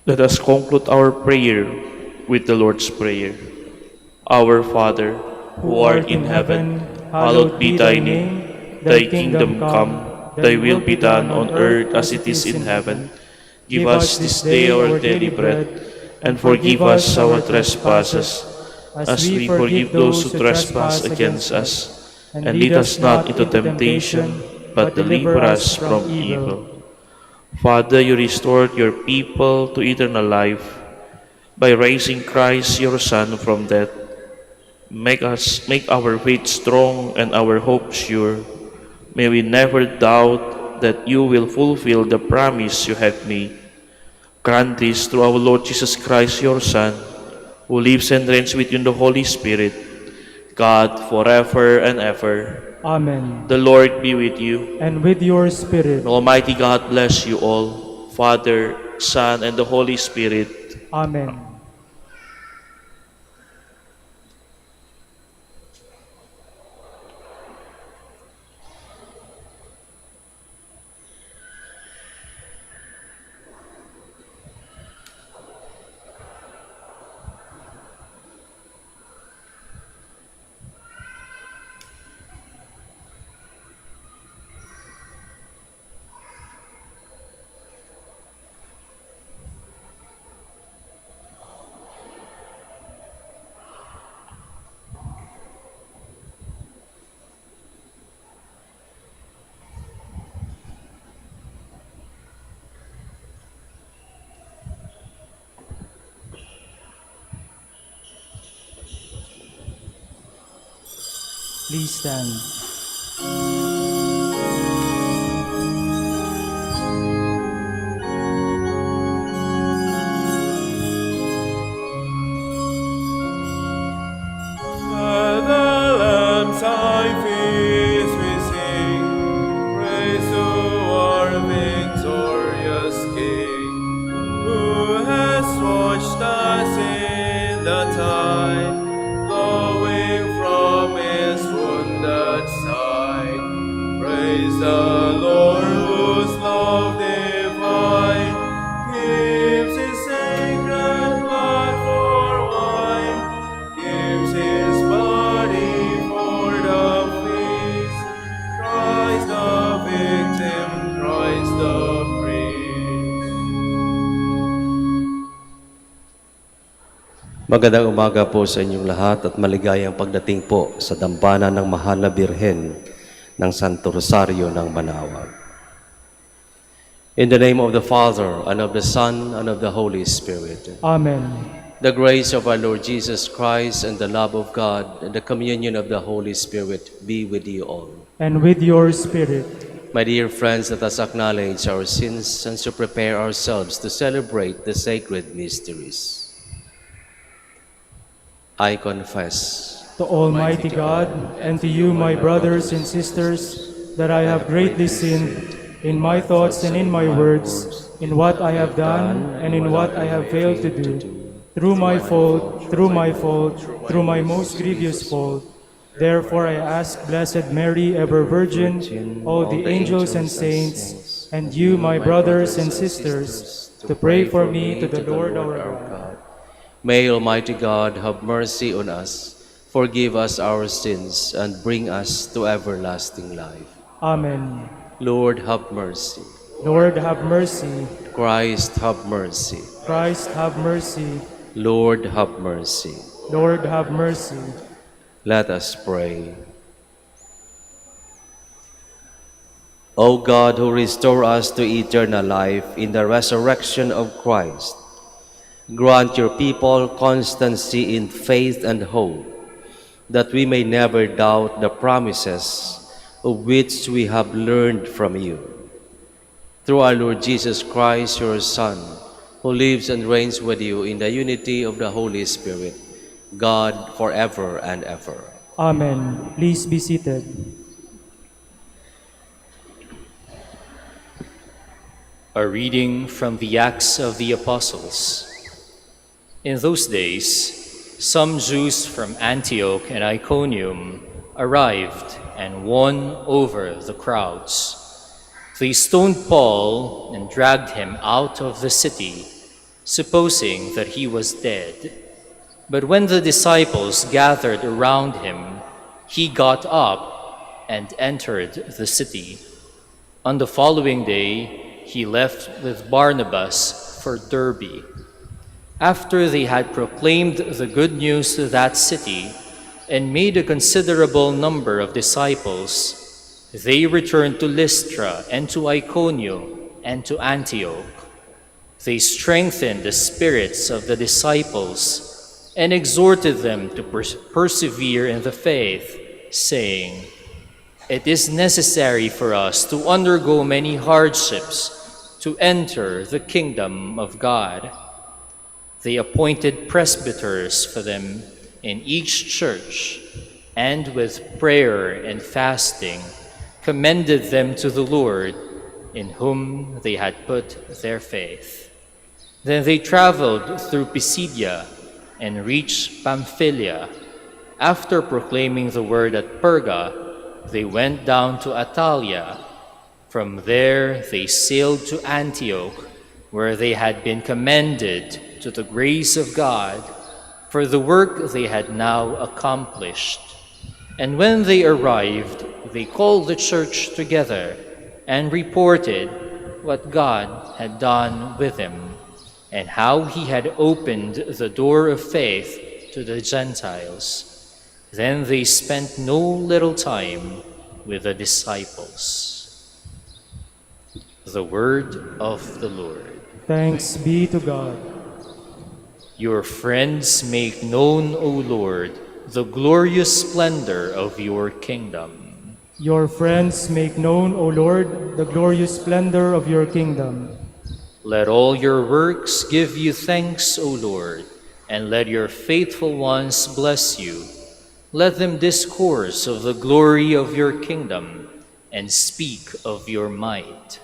Let us conclude our prayer with the Lord's Prayer. Our Father, who art in heaven, hallowed be thy name. Thy kingdom come, thy will be done on earth as it is in heaven. Give us this day our daily bread, and forgive us our trespasses, as we forgive those who trespass against us. And lead us not into temptation, but deliver us from evil. Father, you restored your people to eternal life by raising Christ, your Son, from death. Make our faith strong and our hope sure. May we never doubt that you will fulfill the promise you have made. Grant this through our Lord Jesus Christ, your Son, who lives and reigns with you in the Holy Spirit, God, forever and ever. Amen. The Lord be with you. And with your spirit. And Almighty God bless you all, Father, Son, and the Holy Spirit. Amen. Please stand. At the Lamb's high feast we sing, praise to our victorious King, who has washed us in the tide, flowing from his wounded side. Praise the Lord, whose love divine gives his sacred blood for wine, gives his body for the feast. Christ the victim, Christ the priest. Magandang umaga po sa inyong lahat at maligayang pagdating po sa dambana ng Mahal na Birhen ng Santo Rosario ng Manaoag. In the name of the Father, and of the Son, and of the Holy Spirit. Amen. The grace of our Lord Jesus Christ and the love of God and the communion of the Holy Spirit be with you all. And with your spirit. My dear friends, let us acknowledge our sins and so prepare ourselves to celebrate the sacred mysteries. I confess To Almighty God, and to you, my brothers and sisters, that I have greatly sinned in my thoughts and in my words, in what I have done and in what I have failed to do, through my fault, through my most grievous fault. Therefore I ask Blessed Mary, ever Virgin, all the angels and saints, and you, my brothers and sisters, to pray for me to the Lord our God. May Almighty God have mercy on us, forgive us our sins, and bring us to everlasting life. Amen. Lord, have mercy. Lord, have mercy. Christ, have mercy. Christ, have mercy. Lord, have mercy. Lord, have mercy. Let us pray. O God, who restore us to eternal life in the resurrection of Christ, grant your people constancy in faith and hope, that we may never doubt the promises of which we have learned from you. Through our Lord Jesus Christ, your Son, who lives and reigns with you in the unity of the Holy Spirit, God, forever and ever. Amen. Please be seated. A reading from the Acts of the Apostles. In those days, some Jews from Antioch and Iconium arrived and won over the crowds. They stoned Paul and dragged him out of the city, supposing that he was dead. But when the disciples gathered around him, he got up and entered the city. On the following day, he left with Barnabas for Derbe. After they had proclaimed the good news to that city and made a considerable number of disciples, they returned to Lystra and to Iconium and to Antioch. They strengthened the spirits of the disciples and exhorted them to persevere in the faith, saying, "It is necessary for us to undergo many hardships to enter the kingdom of God." They appointed presbyters for them in each church, and with prayer and fasting commended them to the Lord, in whom they had put their faith. Then they traveled through Pisidia and reached Pamphylia. After proclaiming the word at Perga, they went down to Attalia. From there they sailed to Antioch, where they had been commended to the grace of God for the work they had now accomplished. And when they arrived, they called the church together and reported what God had done with him, and how he had opened the door of faith to the Gentiles. Then they spent no little time with the disciples. The word of the Lord. Thanks be to God. Your friends make known, O Lord, the glorious splendor of your kingdom. Your friends make known, O Lord, the glorious splendor of your kingdom. Let all your works give you thanks, O Lord, and let your faithful ones bless you. Let them discourse of the glory of your kingdom and speak of your might.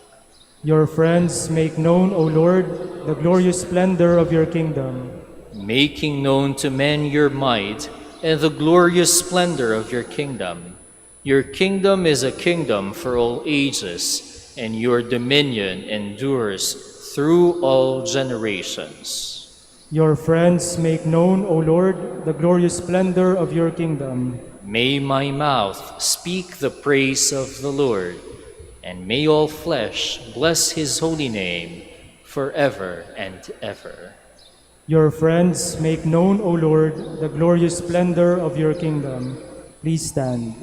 Your friends make known, O Lord, the glorious splendor of your kingdom. Making known to men your might and the glorious splendor of your kingdom. Your kingdom is a kingdom for all ages, and your dominion endures through all generations. Your friends make known, O Lord, the glorious splendor of your kingdom. May my mouth speak the praise of the Lord, and may all flesh bless his holy name forever and ever. Your friends make known, O Lord, the glorious splendor of your kingdom. Please stand.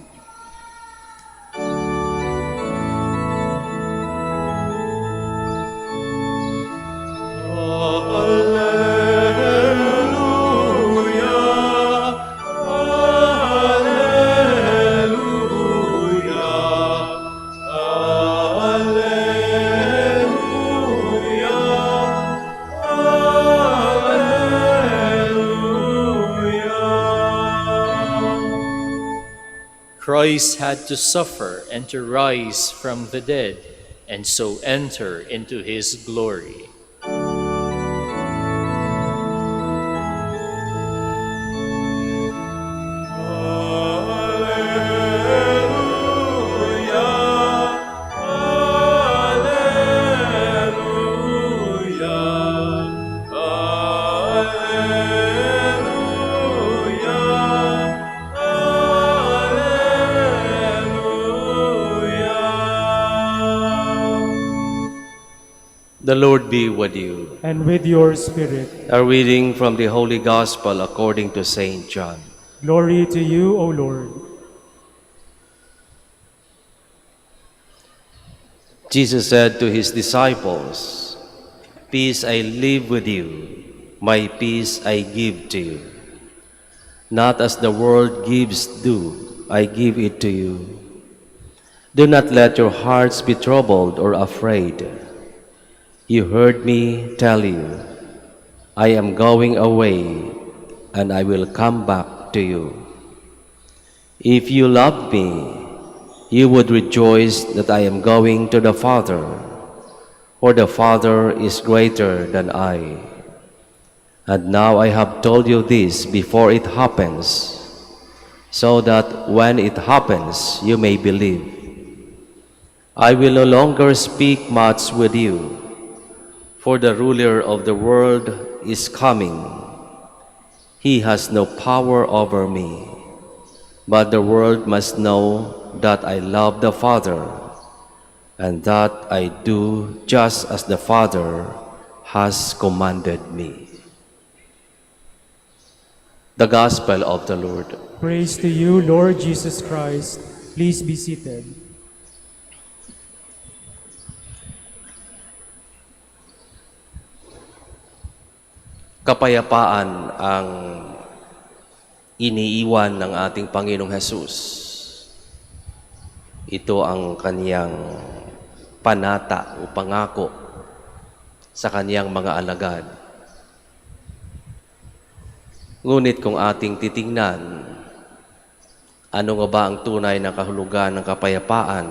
Christ had to suffer and to rise from the dead, and so enter into his glory. The Lord be with you. And with your spirit. A reading from the Holy Gospel according to Saint John. Glory to you, O Lord. Jesus said to his disciples, "Peace I leave with you, my peace I give to you. Not as the world gives do I give it to you. Do not let your hearts be troubled or afraid. You heard me tell you, I am going away and I will come back to you. If you loved me, you would rejoice that I am going to the Father, for the Father is greater than I. And now I have told you this before it happens, so that when it happens, you may believe. I will no longer speak much with you, for the ruler of the world is coming. He has no power over me, but the world must know that I love the Father, and that I do just as the Father has commanded me." The Gospel of the Lord. Praise to you, Lord Jesus Christ. Please be seated. Kapayapaan ang iniiwan ng ating Panginoong Hesus. Ito ang kaniyang panata o pangako sa kaniyang mga alagad. Ngunit kung ating titingnan, ano nga ba ang tunay na kahulugan ng kapayapaan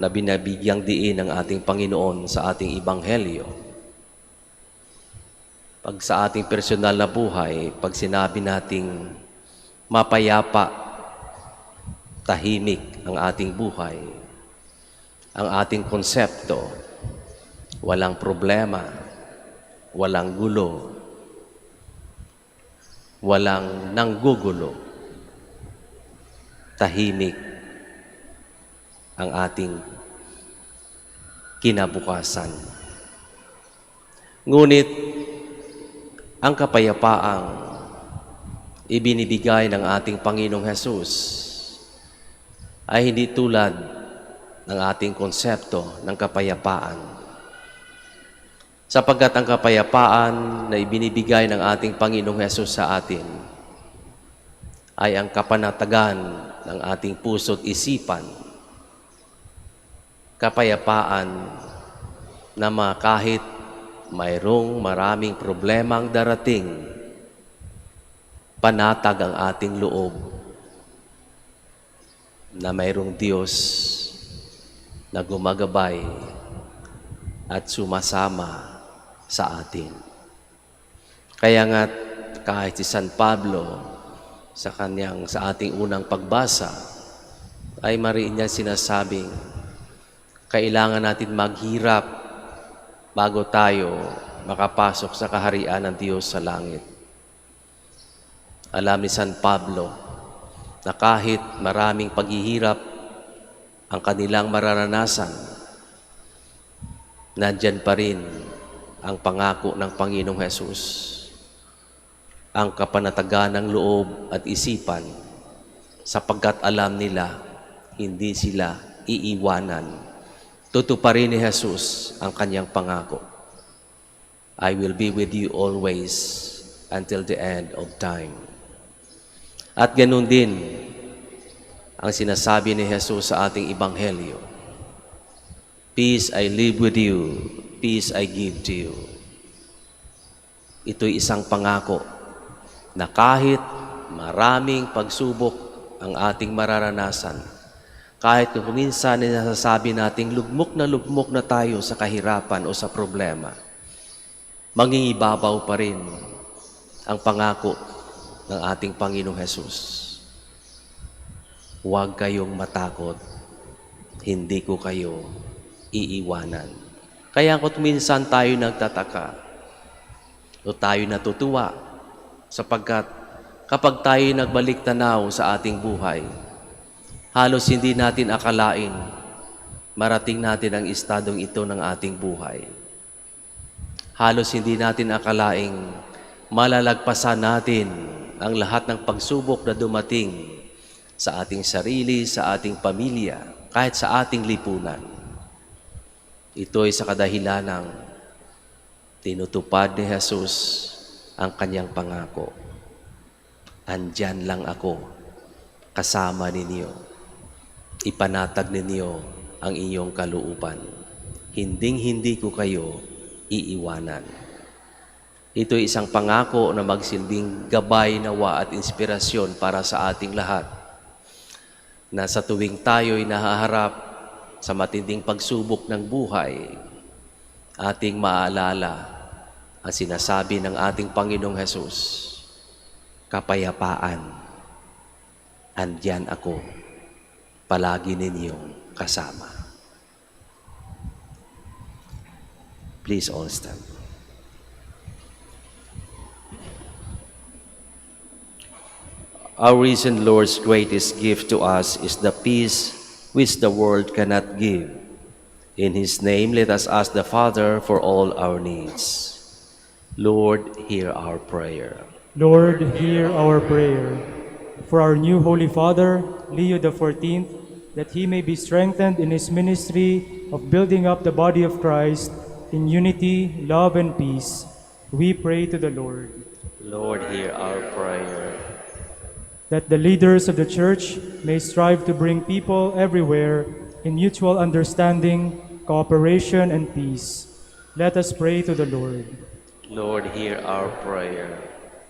na binabigyang diin ng ating Panginoon sa ating Ebanghelyo? Pag sa ating personal na buhay, pag sinabi nating mapayapa, tahimik ang ating buhay, ang ating konsepto, walang problema, walang gulo, walang nanggugulo, tahimik ang ating kinabukasan. Ngunit, ang kapayapaang ibinibigay ng ating Panginoong Hesus ay hindi tulad ng ating konsepto ng kapayapaan. Sapagkat ang kapayapaan na ibinibigay ng ating Panginoong Hesus sa atin ay ang kapanatagan ng ating puso't isipan. Kapayapaan na kahit mayroong maraming problemang darating, panatag ang ating loob na mayroong Diyos na gumagabay at sumasama sa atin. Kaya nga kahit si San Pablo sa ating unang pagbasa ay mariin niya sinasabing kailangan natin maghirap bago tayo makapasok sa kaharian ng Diyos sa langit. Alam ni San Pablo na kahit maraming paghihirap ang kanilang mararanasan, nandyan pa rin ang pangako ng Panginoong Hesus, ang kapanatagan ng loob at isipan, sapagkat alam nila hindi sila iiwanan. Tutuparin ni Jesus ang kanyang pangako. I will be with you always until the end of time. At ganun din ang sinasabi ni Jesus sa ating Ebanghelyo. Peace I leave with you, peace I give to you. Ito'y isang pangako na kahit maraming pagsubok ang ating mararanasan, Kahit kung minsan ay nasasabi nating lugmok na tayo sa kahirapan o sa problema, mangingibabaw pa rin ang pangako ng ating Panginoong Hesus. Huwag kayong matakot, hindi ko kayo iiwanan. Kaya kung minsan tayo nagtataka o tayo natutuwa sapagkat kapag tayo nagbalik tanaw sa ating buhay, halos hindi natin akalain marating natin ang estadong ito ng ating buhay. Halos hindi natin akalaing malalagpasan natin ang lahat ng pagsubok na dumating sa ating sarili, sa ating pamilya, kahit sa ating lipunan. Ito ay sa kadahilanang tinutupad ni Jesus ang kanyang pangako. Andyan lang ako, kasama ninyo. Ipanatag ninyo ang inyong kalooban. Hinding-hindi ko kayo iiwanan. Ito ay isang pangako na magsilbing gabay, nawa at inspirasyon para sa ating lahat, na sa tuwing tayo'y nahaharap sa matinding pagsubok ng buhay, ating maalala ang sinasabi ng ating Panginoong Hesus, kapayapaan, andyan ako, palagi ninyong kasama. Please all stand. Our risen Lord's greatest gift to us is the peace which the world cannot give. In His name, let us ask the Father for all our needs. Lord, hear our prayer. Lord, hear our prayer. For our new Holy Father, Leo XIV, that he may be strengthened in his ministry of building up the body of Christ in unity, love, and peace, we pray to the Lord. Lord, hear our prayer. That the leaders of the Church may strive to bring people everywhere in mutual understanding, cooperation, and peace. Let us pray to the Lord. Lord, hear our prayer.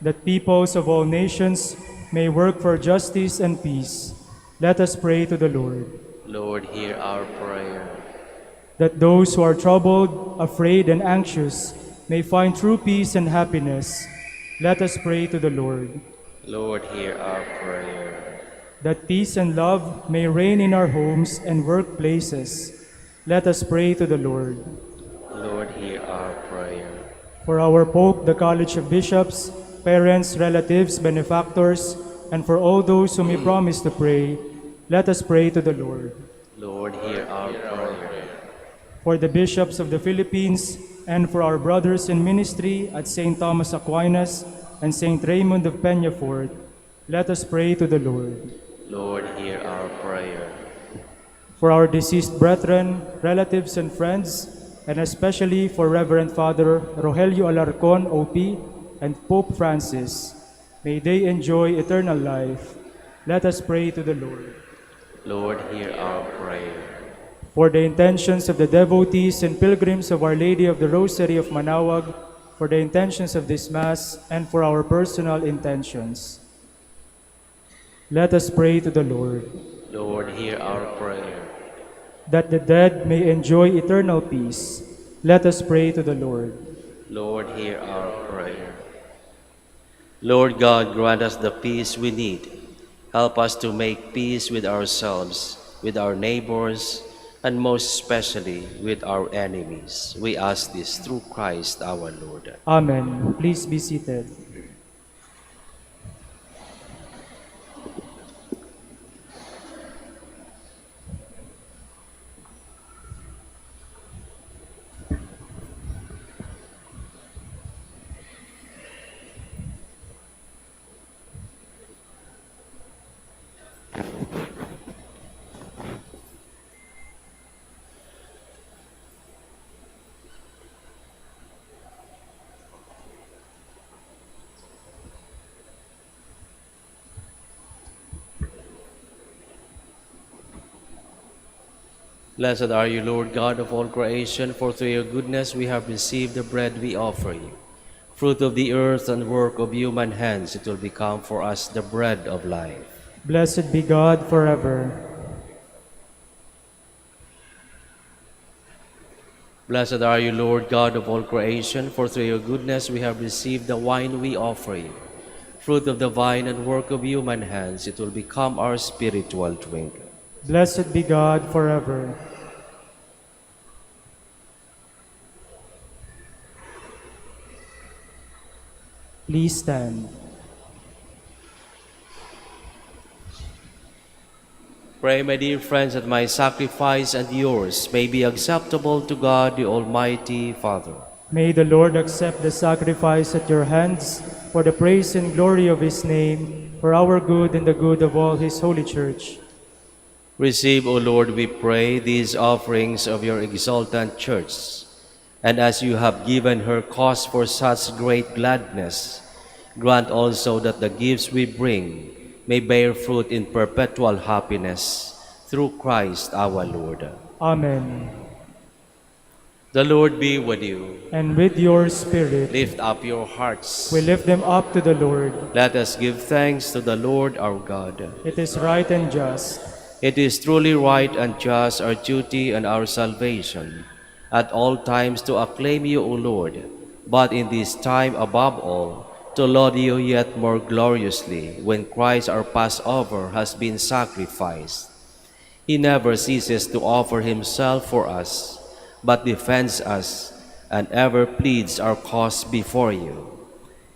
That peoples of all nations may work for justice and peace. Let us pray to the Lord. Lord, hear our prayer. That those who are troubled, afraid, and anxious may find true peace and happiness. Let us pray to the Lord. Lord, hear our prayer. That peace and love may reign in our homes and workplaces. Let us pray to the Lord. Lord, hear our prayer. For our Pope, the College of Bishops, parents, relatives, benefactors, and for all those whom we promise to pray, let us pray to the Lord. Lord, hear our prayer. For the bishops of the Philippines, and for our brothers in ministry at St. Thomas Aquinas and St. Raymond of Peñafort, let us pray to the Lord. Lord, hear our prayer. For our deceased brethren, relatives, and friends, and especially for Reverend Father Rogelio Alarcon, OP, and Pope Francis, may they enjoy eternal life. Let us pray to the Lord. Lord, hear our prayer. For the intentions of the devotees and pilgrims of Our Lady of the Rosary of Manaoag, for the intentions of this Mass, and for our personal intentions. Let us pray to the Lord. Lord, hear our prayer. That the dead may enjoy eternal peace, let us pray to the Lord. Lord, hear our prayer. Lord God, grant us the peace we need. Help us to make peace with ourselves, with our neighbors, and most especially with our enemies. We ask this through Christ our Lord. Amen. Please be seated. Blessed are you, Lord God of all creation, for through your goodness we have received the bread we offer you. Fruit of the earth and work of human hands, it will become for us the bread of life. Blessed be God forever. Blessed are you, Lord God of all creation, for through your goodness we have received the wine we offer you. Fruit of the vine and work of human hands, it will become our spiritual drink. Blessed be God forever. Please stand. Pray, my dear friends, that my sacrifice and yours may be acceptable to God, the Almighty Father. May the Lord accept the sacrifice at your hands for the praise and glory of his name, for our good and the good of all his holy church. Receive, O Lord, we pray, these offerings of your exultant church, and as you have given her cause for such great gladness, grant also that the gifts we bring may bear fruit in perpetual happiness, through Christ our Lord. Amen. The Lord be with you. And with your spirit, Lift up your hearts. we lift them up to the Lord. Let us give thanks to the Lord our God. It is right and just. It is truly right and just, our duty and our salvation, at all times to acclaim you, O Lord, but in this time above all, to laud you yet more gloriously when Christ our Passover has been sacrificed. He never ceases to offer himself for us, but defends us and ever pleads our cause before you.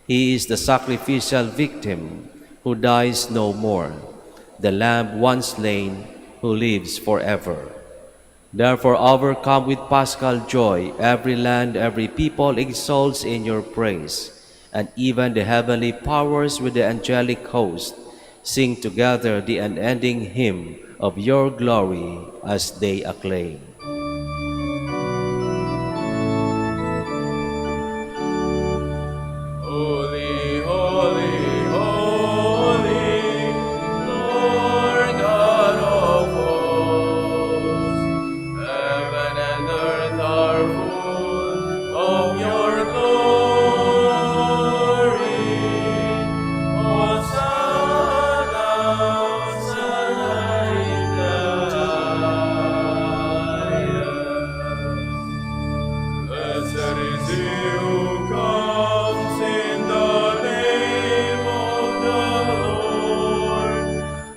He is the sacrificial victim who dies no more, the Lamb once slain who lives forever. Therefore, overcome with paschal joy, every land, every people exalts in your praise, and even the heavenly powers with the angelic host sing together the unending hymn of your glory as they acclaim. Holy, holy, holy, Lord God of hosts, heaven and earth are full of your glory. Hosanna, Hosanna in the highest. Blessed is he who comes in the name of the Lord.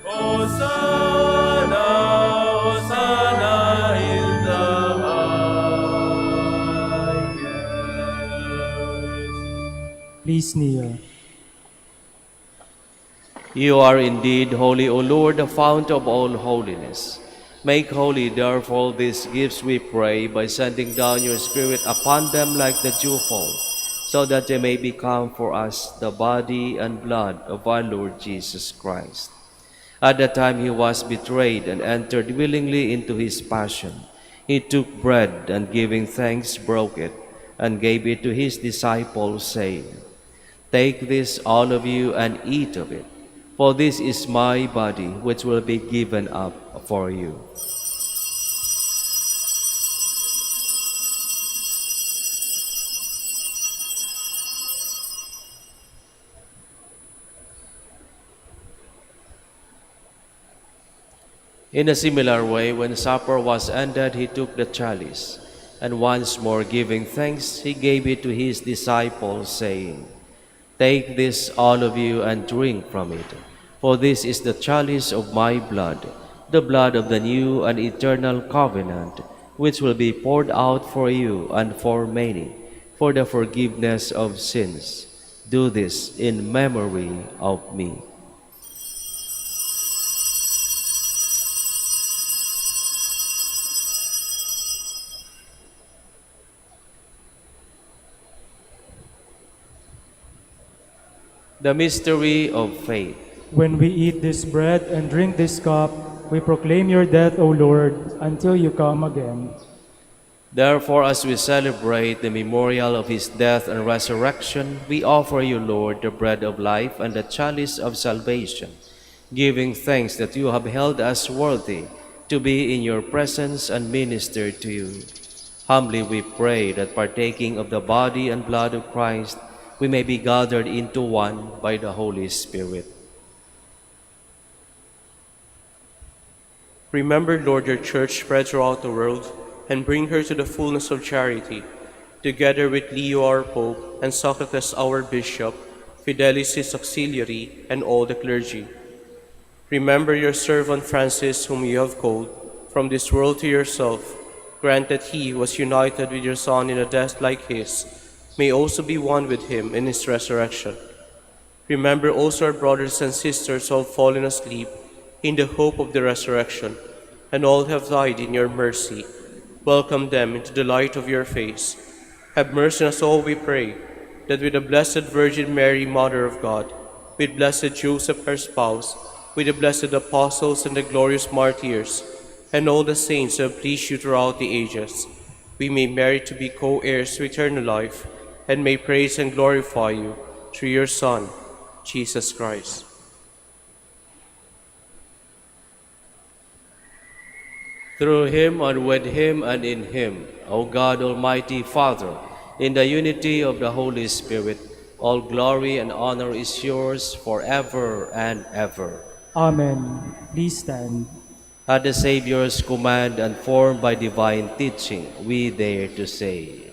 Hosanna, Hosanna in the highest. Please kneel. You are indeed holy, O Lord, the fount of all holiness. Make holy, therefore, these gifts, we pray, by sending down your Spirit upon them like the dewfall, so that they may become for us the body and blood of our Lord Jesus Christ. At the time he was betrayed and entered willingly into his passion, he took bread and giving thanks broke it and gave it to his disciples, saying, Take this, all of you, and eat of it, for this is my body, which will be given up for you. In a similar way, when supper was ended, he took the chalice, and once more giving thanks, he gave it to his disciples, saying, Take this, all of you, and drink from it, for this is the chalice of my blood, the blood of the new and eternal covenant, which will be poured out for you and for many, for the forgiveness of sins. Do this in memory of me. The mystery of faith. When we eat this bread and drink this cup, we proclaim your death, O Lord, until you come again. Therefore, as we celebrate the memorial of his death and resurrection, we offer you, Lord, the bread of life and the chalice of salvation, giving thanks that you have held us worthy to be in your presence and minister to you. Humbly we pray that partaking of the body and blood of Christ, we may be gathered into one by the Holy Spirit. Remember, Lord, your church spread throughout the world and bring her to the fullness of charity, together with Leo our Pope, and Socrates our Bishop, Fidelis his auxiliary, and all the clergy. Remember your servant Francis, whom you have called from this world to yourself. Grant that he who was united with your Son in a death like his may also be one with him in his resurrection. Remember also our brothers and sisters who have fallen asleep in the hope of the resurrection, and all who have died in your mercy. Welcome them into the light of your face. Have mercy on us all, we pray, that with the Blessed Virgin Mary, Mother of God, with blessed Joseph, her spouse, with the blessed apostles and the glorious martyrs, and all the saints who have pleased you throughout the ages, we may merit to be co-heirs to eternal life, and may praise and glorify you through your Son, Jesus Christ. Through him, and with him, and in him, O God, Almighty Father, in the unity of the Holy Spirit, all glory and honor is yours forever and ever. Amen. Please stand. At the Savior's command and formed by divine teaching, we dare to say,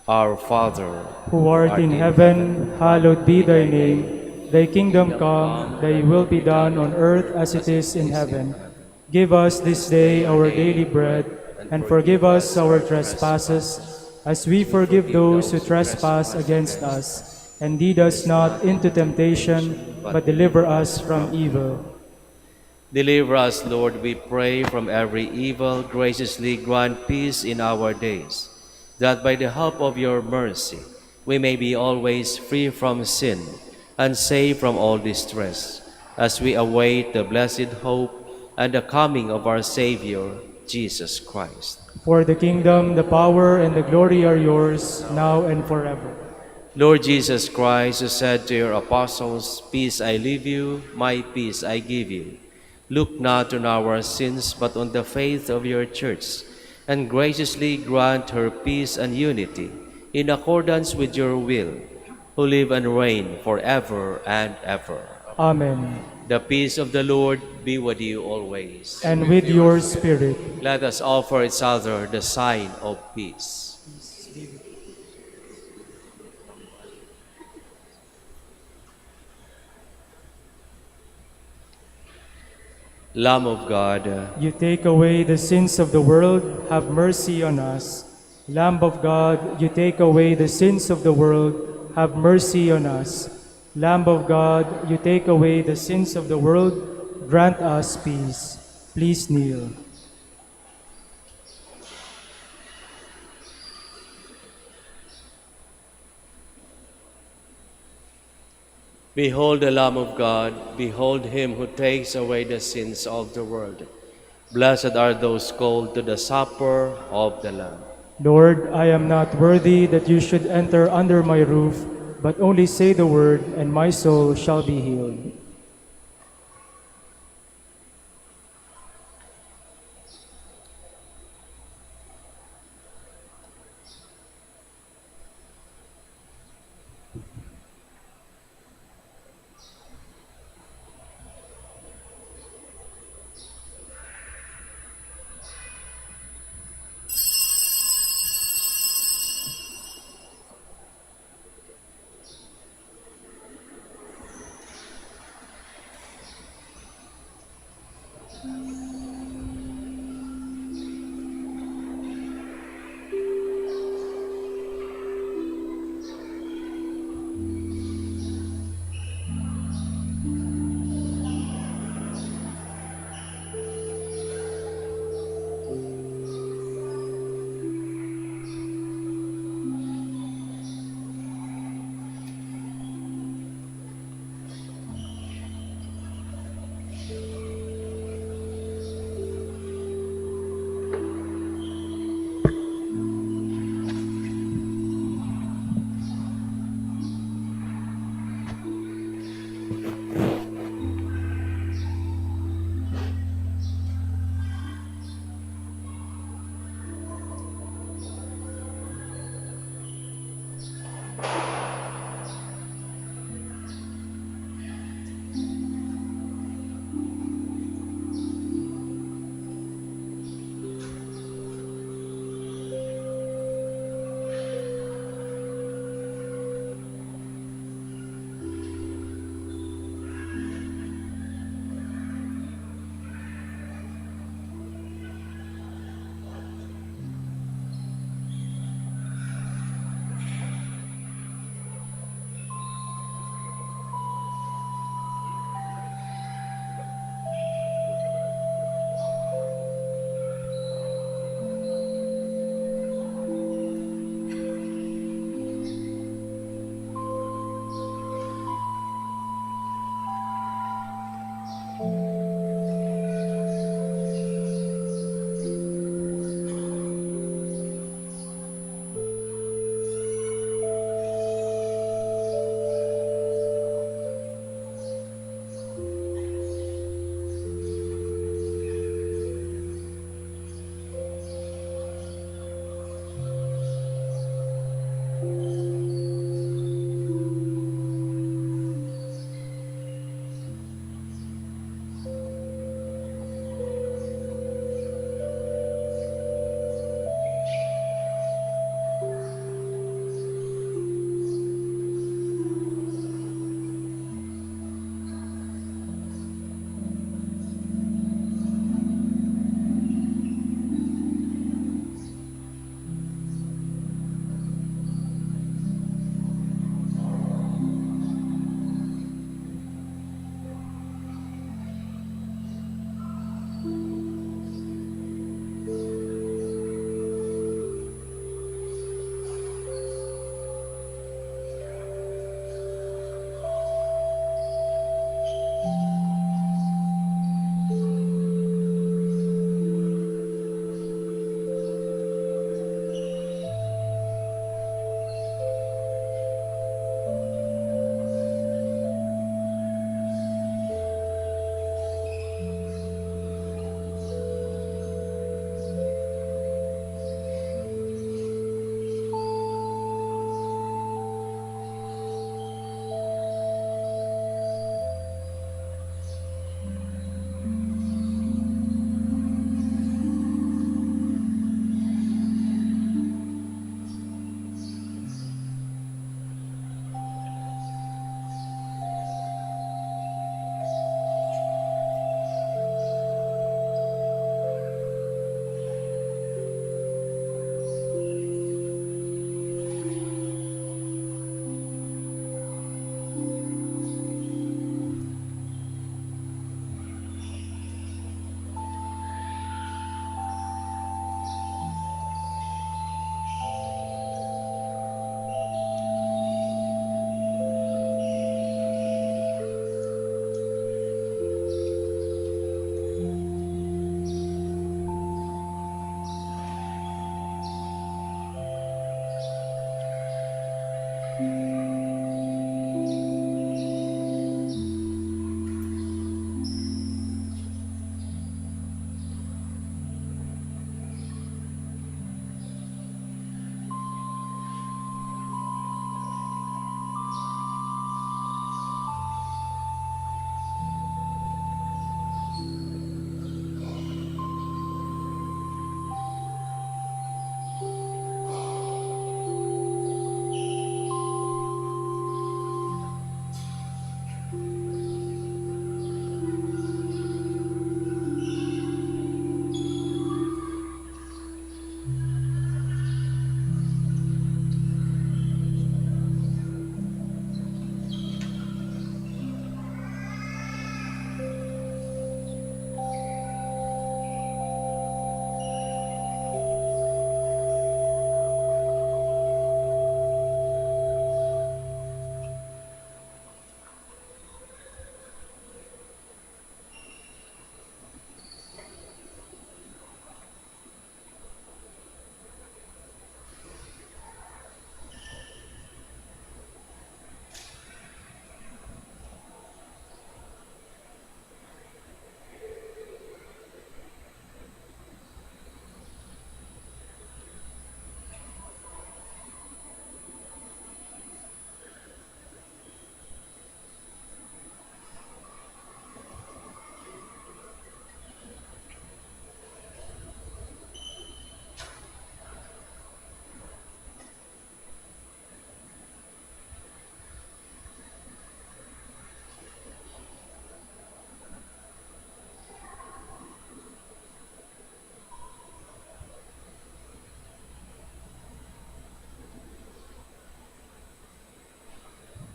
Our Father, Who art in heaven, hallowed be thy name. Thy kingdom come, thy will be done on earth as it is in heaven. Give us this day our daily bread, and forgive us our trespasses, as we forgive those who trespass against us. And lead us not into temptation, but deliver us from evil. deliver us, Lord, we pray, from every evil. Graciously grant peace in our days, that by the help of your mercy we may be always free from sin and safe from all distress, as we await the blessed hope and the coming of our Savior, Jesus Christ. For the kingdom, the power, and the glory are yours, now and forever. Lord Jesus Christ, who said to your apostles, Peace I leave you, my peace I give you. Look not on our sins, but on the faith of your church, and graciously grant her peace and unity, in accordance with your will, who live and reign forever and ever. Amen. The peace of the Lord be with you always. And with your spirit. Let us offer each other the sign of peace. Lamb of God, You take away the sins of the world, have mercy on us. Lamb of God, you take away the sins of the world, have mercy on us. Lamb of God, you take away the sins of the world, grant us peace. Please kneel. behold the Lamb of God, behold him who takes away the sins of the world. Blessed are those called to the supper of the Lamb. Lord, I am not worthy that you should enter under my roof, but only say the word, and my soul shall be healed.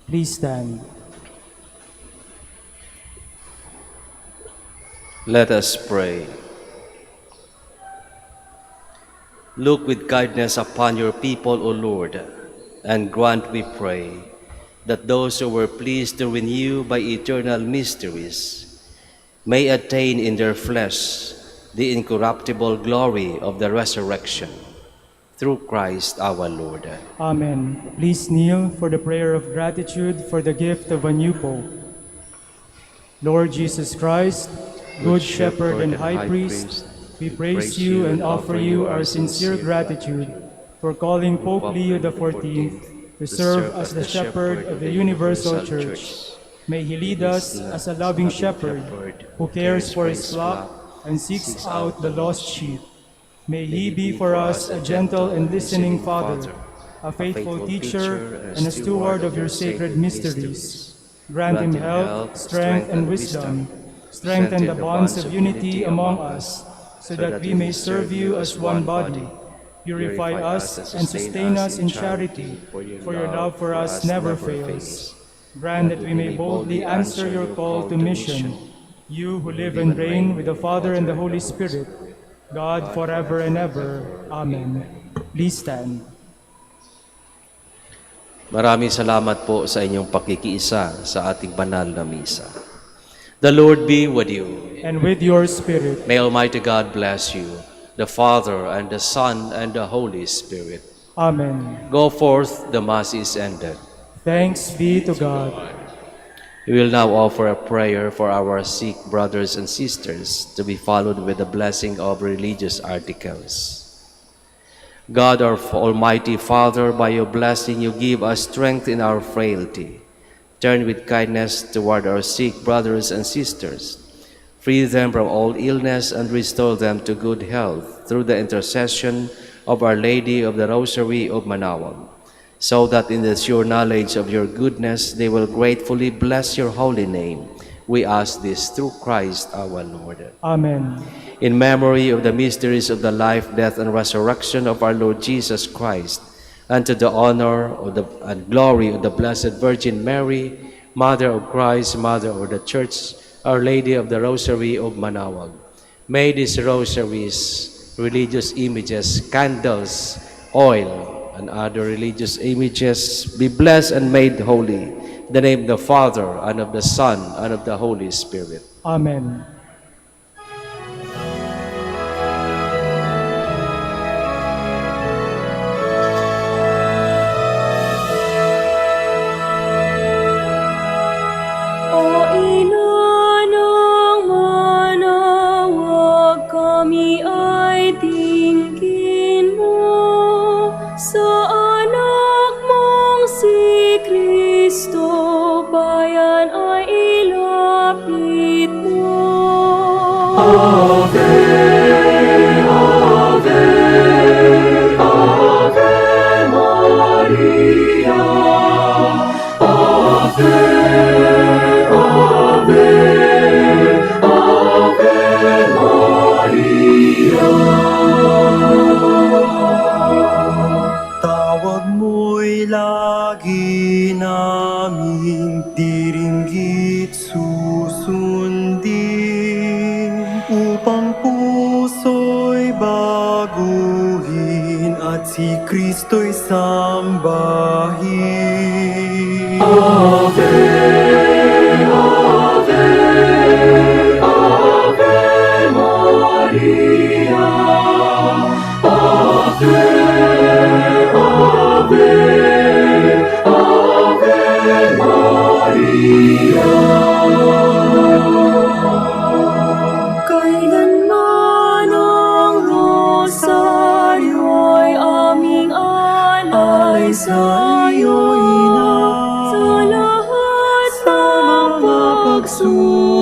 Please stand. Let us pray. Look with kindness upon your people, O Lord, and grant, we pray, that those who were pleased to renew by eternal mysteries may attain in their flesh the incorruptible glory of the resurrection. Through Christ our Lord. Amen. Please kneel for the prayer of gratitude for the gift of a new Pope. Lord Jesus Christ, Good Shepherd and High Priest, we praise you and offer you our sincere gratitude for calling Pope Leo XIV to serve as the shepherd of the universal church. May he lead us as a loving shepherd who cares for his flock and seeks out the lost sheep. May he be for us a gentle and listening Father, a faithful teacher, and a steward of your sacred mysteries. Grant him health, strength, and wisdom. Strengthen the bonds of unity among us, so that we may serve you as one body. Purify us and sustain us in charity, for your love for us never fails. Grant that we may boldly answer your call to mission, you who live and reign with the Father and the Holy Spirit, God forever and ever. Amen. Please stand. Maraming salamat po sa inyong pakikiisa sa ating banal na misa. The Lord be with you. And with your spirit. May Almighty God bless you, the Father and the Son and the Holy Spirit. Amen. Go forth, the Mass is ended. Thanks be to God. We will now offer a prayer for our sick brothers and sisters, to be followed with the blessing of religious articles. God, our Almighty Father, by your blessing you give us strength in our frailty. Turn with kindness toward our sick brothers and sisters. Free them from all illness and restore them to good health through the intercession of Our Lady of the Rosary of Manaoag, so that in the sure knowledge of your goodness they will gratefully bless your holy name. We ask this through Christ our Lord. Amen. In memory of the mysteries of the life, death, and resurrection of our Lord Jesus Christ, and to the honor of and glory of the Blessed Virgin Mary, Mother of Christ, Mother of the Church, Our Lady of the Rosary of Manaoag, may these rosaries, religious images, candles, oil, and other religious images be blessed and made holy. In the name of the Father, and of the Son, and of the Holy Spirit. Amen. O Ina ng Manaoag, kami ay tingin mo sa anak mong si Kristo, bayan ay ilapit mo. Ave, Ave, Ave Maria, Ave, Ave, Ave Maria. Tawag mo'y lagi naming diringgit susundin, upang puso'y baguhin at si Kristo'y sambahin. Ave, Ave, Ave Maria, Ave, Ave, Ave Maria. Kailanman ang rosaryo'y aming alay sa iyo, Ina, sa lahat ng pagsubok.